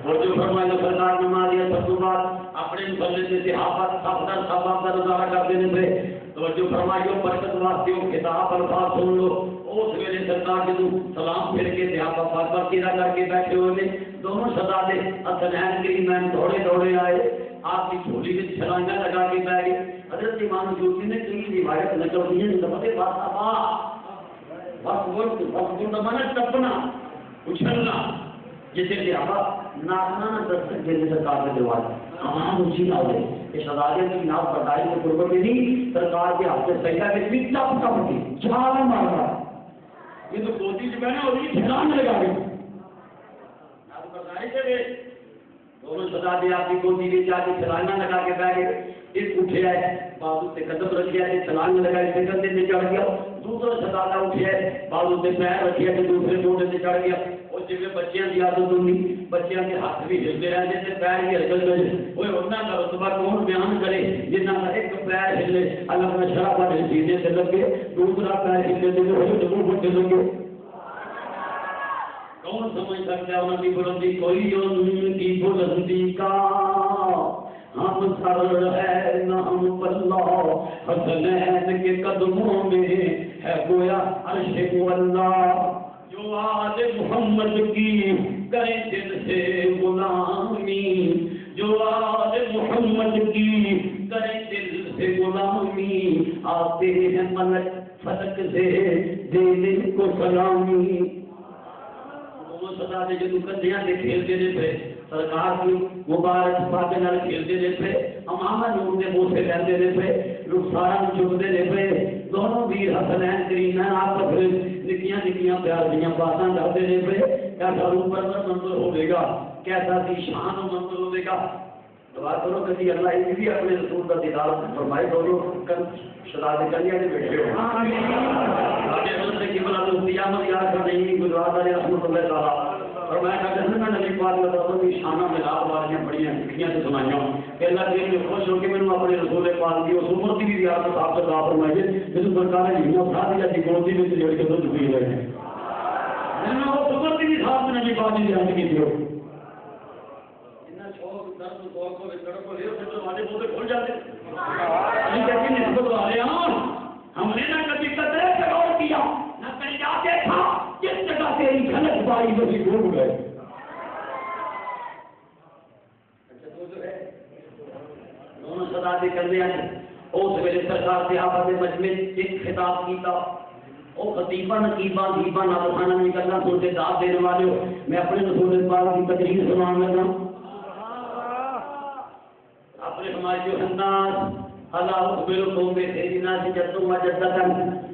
اور جو فرمائے سرکار نمازیہ تقریبات اپنے مسلے سے صحابت صحابت صحابت کا نظارہ کر دینے سے تو جو فرمائے برکت واسطے ہو کتاب الفاظ سن لو اس ویلے سرکار جدوں سلام پھر کے صحابہ فاطمہ کیرا کر کے بیٹھے ہوئے دونوں شہزادے حسنین کریمین دوڑے دوڑے آئے آپ کی جھولی میں چھلانیاں لگا کے بیٹھ گئے حضرت امام جوزی نے کئی روایت نقل کی ہیں نبتے وقت مانا ٹپنا اچھلنا جیسے لہٰذا ناچنا نہ دستک دینے سرکار کے دیوار عوام اچھی نہ ہوئے کہ شہزادے کی ناز برداری کے قربت میں نہیں سرکار کے ہاتھ سے سجدہ کے بھی ٹپ ٹپ کی چھالا مار رہا یہ تو گودی سے بہنا اور یہ چھلانگ لگا گئی ناز برداری سے گئے دونوں شہزادے آپ کی گودی لے جا کے چھلانگاں لگا کے بیٹھ گئے ایک اٹھے آئے بازو سے قدم رکھے آئے چھلانگ لگائے سے گندے میں چڑھ گیا دوسرا شہزادہ اٹھے آئے بازو سے پیر رکھے آئے دوسرے ٹوٹے سے چڑھ گیا اور جب بچیاں کی عادت ہوئی بچیاں کے ہاتھ بھی ہلتے رہتے تھے پیر بھی ہلتے رہتے وہ اتنا کا رتبہ کون بیان کرے جنہاں کا ایک پیر ہلے اللہ کا شراب والے سیدھے سے لگے دوسرا پیر ہلے سے وہ ڈبو بٹے لگے کون سمجھ سکتا ہے انہوں کی بلندی کوئی ان کی بلندی کا ہم سر ہے نام اللہ حسنین کے قدموں میں ہے گویا عرش اللہ جو آل محمد کی کرے دل سے غلامی جو آل محمد کی کرے دل سے غلامی آتے ہیں ملک فلک سے دینے کو سلامی دونوں سدا دے جدوں کندیاں تے کھیلدے نے پے سرکار کی مبارک پاک نال کھیلدے نے پے امام نور دے منہ سے لیندے نے پے رخسار چکدے نے پے دونوں ویر حسنین کرینین آپس وچ نکیاں نکیاں پیار دیاں باتاں کرتے نے پے کیسا روپ پر منظر ہوے گا کیسا دی شان و منظر ہوے گا دعا کرو کہ اللہ یہ بھی اپنے رسول کا دیدار فرمائے دونوں شداد کلیاں نے بیٹھے ہو آمین آگے حضرت کی بلا تو قیامت یاد کر نہیں گزار علیہ رحمۃ اللہ تعالی اور میں کہتا ہوں میں نبی پاک کا تو شانہ ملاد والیاں بڑیاں لکھیاں تے سنائیاں کہ اللہ دل میں خوش ہو کے میں اپنے رسول پاک کی اس عمر کی بھی زیارت آپ سے عطا فرمائے جس برکار ہے جنوں ساتھ یا دی گونتی میں جڑ کے دودھ پی رہے ہیں میں وہ عمر کی بھی ساتھ میں نبی پاک کی زیارت کی تھی ہم نے نہ کبھی قدرے سے غور کیا نہ کہیں جاتے تھا جس جگہ تیری جھلک بائی وہی ڈوب گئے دونوں صدا دے کر دیا اس ویلے سرکار سے آپ نے مجمع ایک خطاب کیتا او خطیبہ نقیبہ غیبہ نالخانہ میں کرنا سنتے داد دینے والے ہو میں اپنے رسول پاک کی تقریر سنان لگا اپنے ہمارے جو الناس اللہ اخبرکم بخیرنا جدتم وجدتن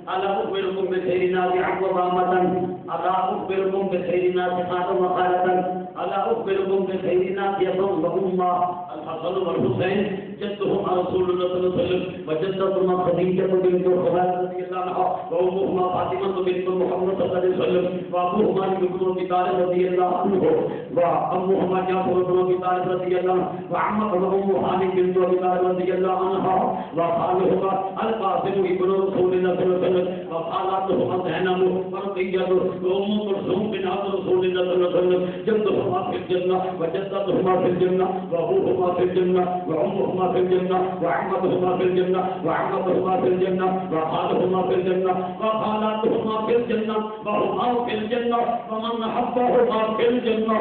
اللہ اخبرکم بخیرنا عقب رحمتن اللہ اخبرکم بخیرنا خاتم وقالتن اللہ اخبرکم بخیرنا یتم وامہ الحسن والحسین جدهم رسول اللہ صلی اللہ علیہ وسلم وجدتهما خدیجہ بنت خویلد رضی اللہ عنہا وامہما فاطمہ بنت محمد صلی اللہ علیہ وسلم وابوہما علی بن ابی طالب رضی اللہ عنہ وامہما جعفر بن ابی طالب رضی اللہ عنہ وعمہ ہانی بنت ابی طالب رضی اللہ عنہا وخالهما القاسم ابن رسول اللہ صلی اللہ علیہ وسلم وخالاتهما زینب ورقیہ وام کلثوم بنت رسول اللہ صلی اللہ علیہ وسلم جدهما فی الجنہ وجدتهما فی الجنہ وابوہما فی الجنہ وامہما في الجنة وعمتهما في الجنة وعمتهما في الجنة وخالهما في الجنة وخالاتهما في الجنة وهما في الجنة ومن أحبهما في الجنة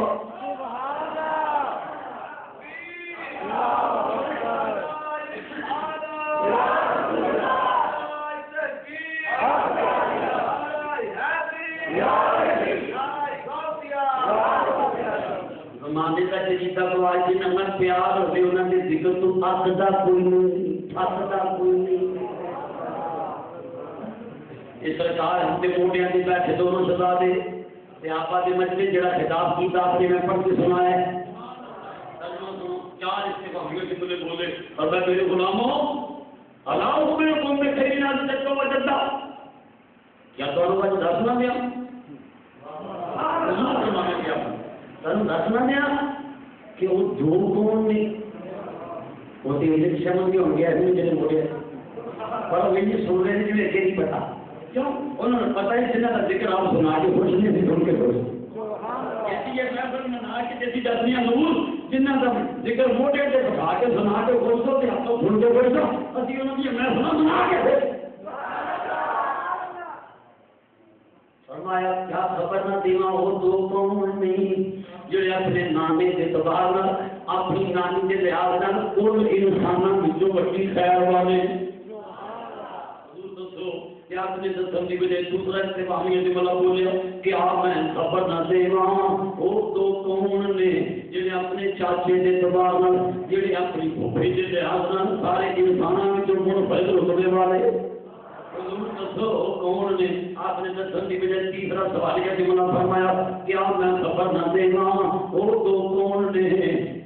زمانے کا جیتا کو آج دن اگر پیار ہوتے انہوں نے ذکر تو تھکتا کوئی نہیں تھکتا کوئی نہیں یہ سرکار ہم سے موٹیاں دی بیٹھے دونوں سزا دے تے آپا دے مجلس جڑا خطاب کیتا آپ نے میں پڑھ کے سنا ہے چار استفامیوں سے مجھے بولے اور میں میرے غلاموں اللہ اخبرکم بخیرنا جدتم وجدتم کیا تو وجہ دسنا دیا حضور فرمانے کیا تنوں دسنا دیا کہ وہ جو کون نے وہ تو یہ سمجھ کے ہو گیا ہے جڑے موٹے پر وہ یہ سن رہے ہیں کہ نہیں پتا کیوں انہوں نے پتا ہی جنہ کا ذکر آپ سنا کے خوش نہیں سن کے خوش کہتی ہے محفل میں نہ کہ جیسی دسنیاں نور جنہ کا ذکر موٹے سے بٹھا کے سنا کے خوش ہوتے آپ تو سن کے خوش ہو اسی انہوں نے محفل سنا کے خوش فرمایا کیا خبر نہ دیواں وہ دو قوم نہیں جڑے اپنے نانے کے اعتبار اپنی نانی کے لحاظ نال کل انساناں وچوں وڈی خیر والے حضور دسو کہ آپ نے دسن دی وجہ دوسرا استفامیہ دی بلا بولیا کہ آپ میں خبر نہ دیواں وہ دو قوم نے جڑے اپنے چاچے کے اعتبار نال جڑے اپنی پھوپھی کے لحاظ نال سارے انساناں وچوں منفرد رتبے والے کون نے آپ نے دسن دی وجہ تیسرا سوال یہ جملہ فرمایا کیا میں خبر نہ دے گا وہ دو کون نے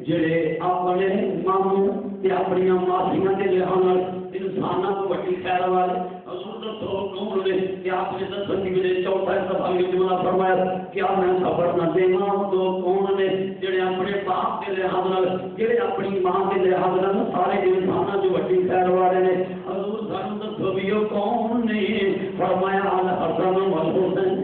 جڑے اپنے ماموں تے اپنی ماسیاں دے لحاظ انساناں کو بڑی خیر والے حضور دسو کون نے کہ آپ نے دسن دی وجہ چوتھا سوال یہ جملہ فرمایا کیا میں خبر نہ دے گا دو کون نے جڑے اپنے باپ کے لحاظ جڑے اپنی ماں کے لحاظ سارے انساناں جو بڑی خیر والے نے حضور سانو دسو بھی کون نے فرمایا الحسن والحسین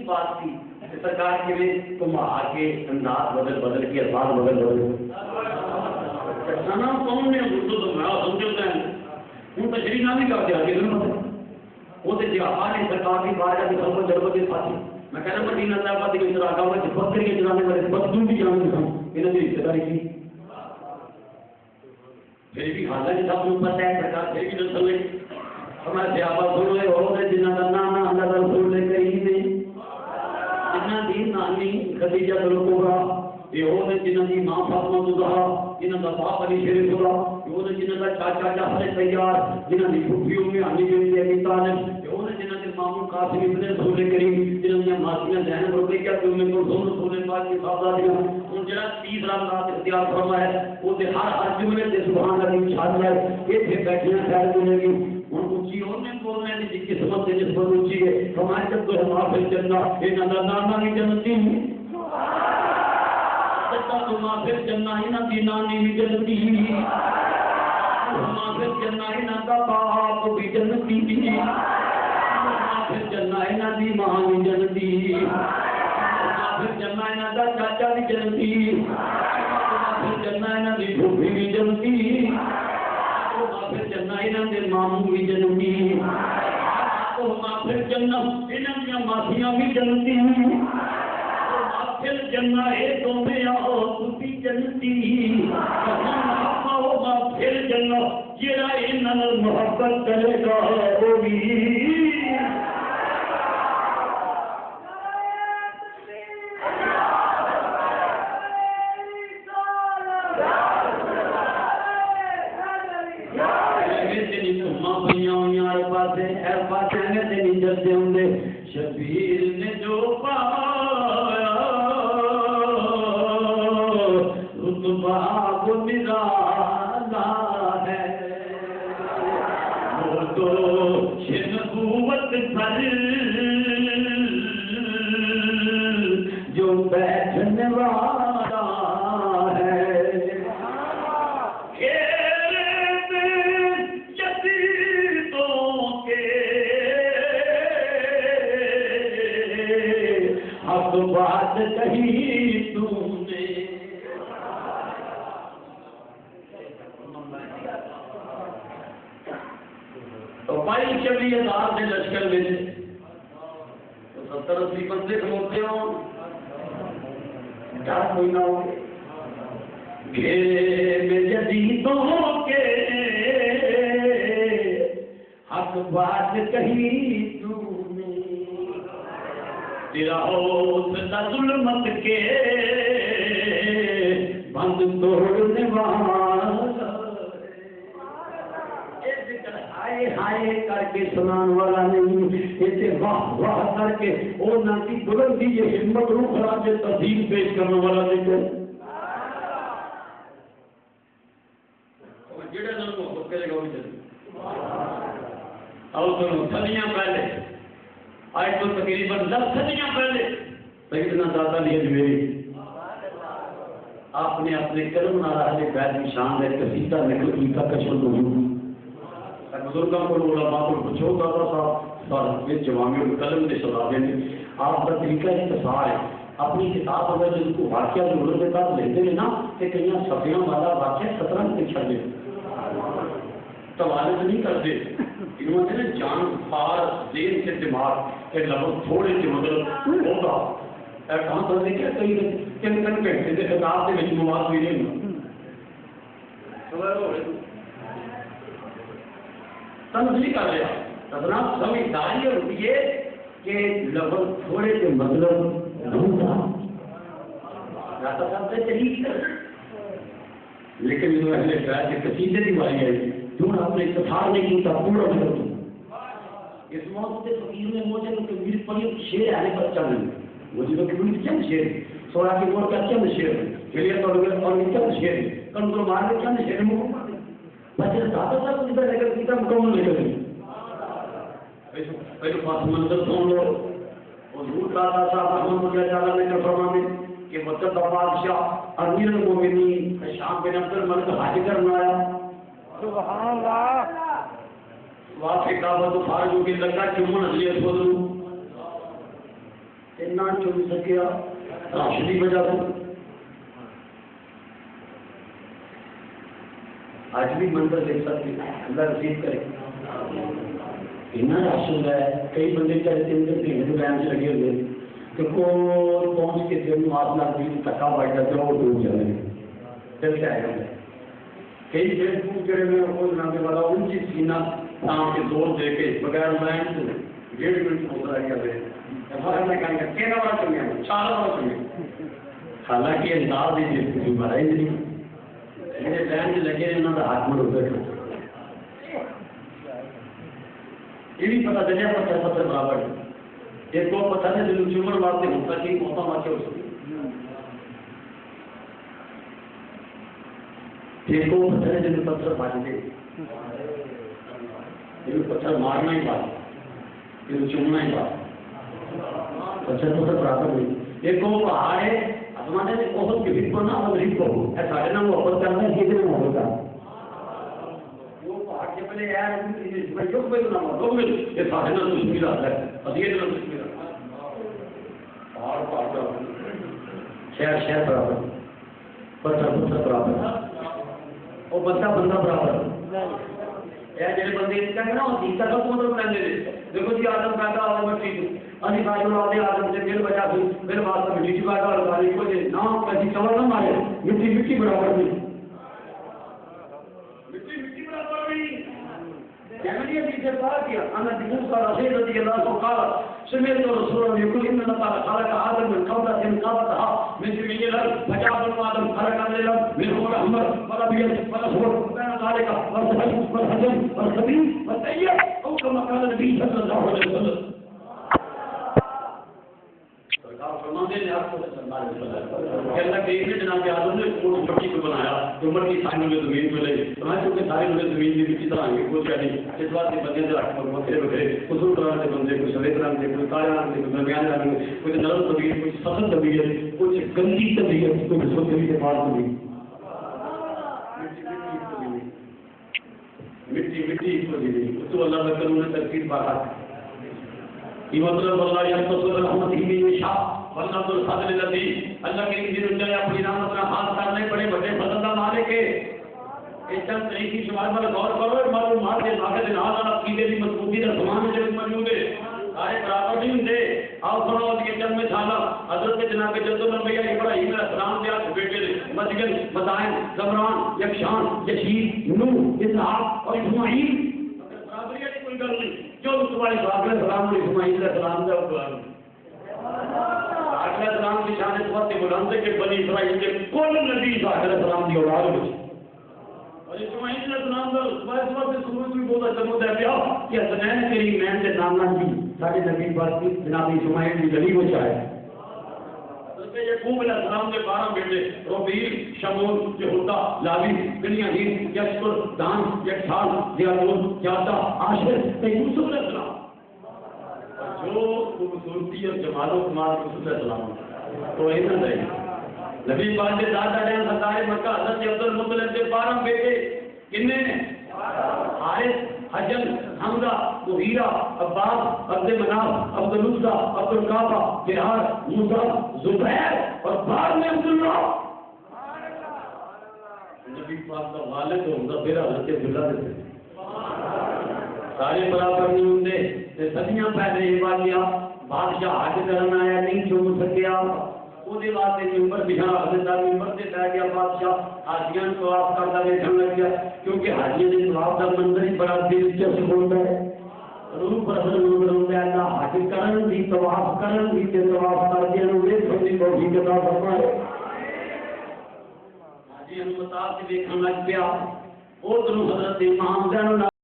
بات تھی سرکار کے لیے تم آگے انداز بدل بدل کے الفاظ بدل بدل کون نے اردو تو میں سمجھتا ہے ہوں تشریح نہ بھی کرتے آگے وہ تو جہاں نے سرکار کی بارگاہ میں سب جربت کے ساتھی میں کہہ رہا ہوں مدینہ صاحب کی چراغاہ میں بکری کے چلانے والے بدلوں بھی جانے دکھاؤں انہوں نے رشتہ داری کی پھر بھی حالانکہ سب کو پتہ ہے سرکار پھر بھی نسل لے ہمارے صحابہ سن لے ہو گئے جنہوں کا نانا اللہ رسول لے کر ہی نہیں جنہوں کی نانی خدیجہ الکبریٰ یہ ہو گئے جنہوں کی ماں فاطمہ الزہرا جنہوں کا باپ علی شیر الصغریٰ یہ ہو گئے جنہوں کا چاچا جعفر طیار جنہوں کی پھوپھی ام علی بنت ابی طالب یہ ہو گئے جنہوں کے ماموں قاسم ابن رسول کریم جنہوں کی ماسیاں زینب رقیہ ام کلثوم رسول پاک کی صاحبزادیاں ان جڑا تیسرا رات اختیار فرمایا ہے وہ تے ہر جملے تے سبحان اللہ چھاڑ ہے یہ تھے بیٹھیاں خیر ملے گی ان اونچی اور میں بولنے کی قسمت سے نسبت اونچی ہے فرمایا جب تو ہم آپ جنت یہ نہ نانا کی جنتی تو ماں پھر جنہ ہی نہ دی نانی بھی جنتی ماں پھر جنہ ہی نہ دا باپ بھی جنتی ماں پھر جنہ ہی نہ دی ماں بھی جنتی ماں پھر جنہ ہی نہ دا چاچا بھی جنتی ماں پھر جنہ ہی نہ دی بھوپھی بھی جنتی ماں پھر جنہ ہی نہ دے ماموں بھی جنتی ماں پھر جنہ انہاں دیاں ماسیاں بھی جنتی پھر جنہ ہے تو میں آؤ تھی جنتی پھر جنہ جڑا انہاں محبت کرے گا وہ بھی شبیر نے جو پایا رتبہ وہ نرالا ہے وہ تو نبوت پر جو بیٹھنے والا ہے بات کہی تم نے تو بھائی 40,000 کے لشکر میں 70-80 بندے کھلوتے ہوں ڈر کوئی نہ ہو گھیرے میں جدیدوں کے حق بات کہی تیرا ہوتا ظلمت کے بند توڑنے والا ہائے ہائے کر کے سنان والا نہیں ایسے واہ واہ کر کے اور نہ کی بلندی یہ ہمت روح خراب سے تبدیل پیش کرنے والا نہیں جڑے نہ محبت کرے گا وہ چلے اور سنو صدیاں پہلے آج تو تقریباً 10 صدیاں پہلے سیدنا داتا علی اجمیری آپ نے اپنے قلم نہ رہے بیت کی شان ہے قصیدہ نقل کیا کشف وجود بزرگوں کو علماء کو پوچھو داتا صاحب اور یہ جوامع القلم نے سزا دینے آپ کا طریقہ اختصار ہے اپنی کتاب اگر جن کو واقعہ ضرورت کے ساتھ لیتے ہیں نا کہ کئی صفحیاں والا واقعہ 17 میں چھڑ دے توالد نہیں کرتے انہوں نے جان پار دین سے دماغ کے لفظ تھوڑے سے مطلب ہوگا کہاں پر دیکھا کئی کن گھنٹے کے خطاب سے مواد بھی نہیں تنظیم کر رہا اپنا سمجھداری ہوتی ہے کہ لفظ تھوڑے سے مطلب ہوگا سے چلی لیکن انہوں نے اہل بیت کے قصیدے کی باری آئی جو آپ نے اختصار نہیں کی تھا پورا بھی اس موقع سے فقیر نے مجھے میری پڑھی شیر آنے پر چل رہی مجھے تو کیوں چند شیر سورا کی بور کا چند شیر کلیئر اور چند شیر کنٹرول مار کے چند شیر میں بچے زیادہ تر اس طرح لے کر مکمل لے کر پہلے پاس منظر سن لو حضور دادا صاحب احمد اللہ تعالیٰ نے فرمانے کہ مدت بادشاہ امیر المومنین شام بن عبد الملک حج کرنا آیا سبحان اللہ واقعی کعبہ تو خارج ہو کے لگا چمن اصلیت بدلو اتنا چم سکیا راشدی وجہ سے آج بھی منظر دیکھ سکتے اللہ رسید کرے اتنا رش ہوتا ہے کئی بندے چاہے 3 گھنٹے لائن سے لگے ہوئے تو کول پہنچ کے دل مات لگ گئی تھکا بڑھ جاتا ہے وہ ڈوب جاتے ہیں پھر کیا ہے کئی فیس بک جڑے میں وہ جناب والا ان کی سینہ تام کے زور دے کے بغیر لائن سے 1.5 منٹ ہوتا رہ گیا کہنا بڑا چنگا چار بڑا چنگا حالانکہ انداز ہی مارا ہی نہیں میرے لائن سے لگے انہوں کا ہاتھ میں ہوتا ہے یہ بھی پتا چلیا پتھر پتھر برابر ایک وہ پتھر ہے جن چومن واسطے ہوتا کہ موقع واقع ہو سکتی ایک وہ پتھر ہے جن پتھر مارتے جن پتھر مارنا ہی بات جن چومنا ہی بات پتھر پتھر برابر نہیں ایک وہ پہاڑ ہے آسمان نے بہت کبھی کو نہ غریب کو ہے سارے نام محبت کرنا ہے کتنے محبت کرنا وہ پہاڑ کے پہلے یار میں جو کوئی نہ ہو میں یہ سارے نام دشمنی رہتا ہے اصلیت نام دشمنی رہتا ہے پہاڑ پہاڑ شہر شہر برابر پتھر پتھر برابر وہ بندہ بندہ برابر یہ جڑے بندے اس کا نا حقیقت کا مطلب رہنے دیکھو جی آدم پیدا ہوا میں ٹھیک علی بھائی اولاد آدم سے میرے بچا سی میرے پاس میں مٹی پیدا ہوا والی کو جی نام کسی چور نہ مارے مٹی مٹی برابر نہیں مٹی مٹی برابر نہیں کیمری کی جربار کیا انا موسی رسول رضی اللہ عنہ قال سمعت رسول الله يقول ان الله خلق ادم من قبضه قبضها من جميع الارض فجعل ادم خلق الارض من هو احمر ولا بيض ولا اسود بين ذلك والسهل والحجم والخبيث والطيب او كما قال النبي صلى الله عليه وسلم اللہ کے ایک جناب آدم نے کوڑ مٹی کو بنایا تو مٹی سائنوں میں زمین میں لے سمجھ چکے سارے لوگ زمین میں کسی طرح آئیں گے کوئی کیا نہیں اس بات سے بندے سے رکھ بکرے بکرے قصور طرح سے بندے کچھ سفید رنگ سے کوئی کالے رنگ سے کوئی درمیان رنگ سے کچھ نرم طبیعت کچھ سخت طبیعت کچھ گندی طبیعت کوئی بسوت طبیعت پار طبیعت مٹی مٹی اس کو دی تو اللہ کا قانون ترکیب بات یہ مطلب اللہ یتصل رحمت ہی میں شاء والله الفضل الذي اللہ کے دین میں اپنی رحمت کا ہاتھ کرنے بڑے بڑے فضل کا مالک ہے اس طرح طریقے شمار پر غور کرو معلومات کے لاگت نال عقیدے کی مضبوطی کا زمان میں موجود ہے سارے برابر نہیں ہوتے آؤ سنو کے جنم میں تھا حضرت جناب جد الانبیاء ابراہیم علیہ السلام کے آپ بیٹے مدین مدائن زمران یکشان یشید نوح اسحاق اور اسماعیل برابری کی کوئی گل نہیں جو تمہاری بات ہے سلام علیکم اسماعیل علیہ السلام کا علیہ السلام کی شان اس وقت بلند ہے کہ بنی اسرائیل کے کل نبی علیہ السلام کی اولاد ہوئی اور اسماعیل علیہ السلام کا اس وقت سورج بھی بہت اچھا ہوتا ہے بیا کہ حسنین کریم میں سے نام نہ کی سارے نبی پاک کی جناب اسماعیل کی گلی وہ چاہے حضرت یعقوب علیہ السلام کے 12 بیٹے روبیل شمول یہودا لاوی بنیامین یسکر دان یکسان زیادون جادا عاشر یوسف علیہ السلام جو خوبصورتی اور جمال و کمال یوسف علیہ السلام تو یہ نہ رہے نبی پاک کے دادا نے سردار مکہ حضرت عبد المطلب کے 12 بیٹے کتنے حارث حجل حمزہ مغیرہ عباس عبد مناف عبد العزا عبد القعبہ بہار موسی زبیر اور بعد میں عبداللہ نبی پاک کا والد ہوگا پھر حضرت عبداللہ سے سارے برابر نہیں ہوتے صدیاں پہلے یہ واقعہ بادشاہ حج کرنا آیا نہیں چھوڑ سکیا وہ واسطے ممبر بہا حضرت ممبر سے پہ گیا بادشاہ حاجیاں طواف کرتا دیکھنے لگ گیا کیونکہ حاجیوں نے طواف کا منظر ہی بڑا دلچسپ ہوتا ہے روح پر اثر ہوتا ہے اللہ حج کرن دی طواف کرن دی تے طواف کر کے انہوں نے سمجھی توحید کے طواف فرمائے حاجی ہم مطاف سے دیکھنے لگ گیا وہ حضرت امام زین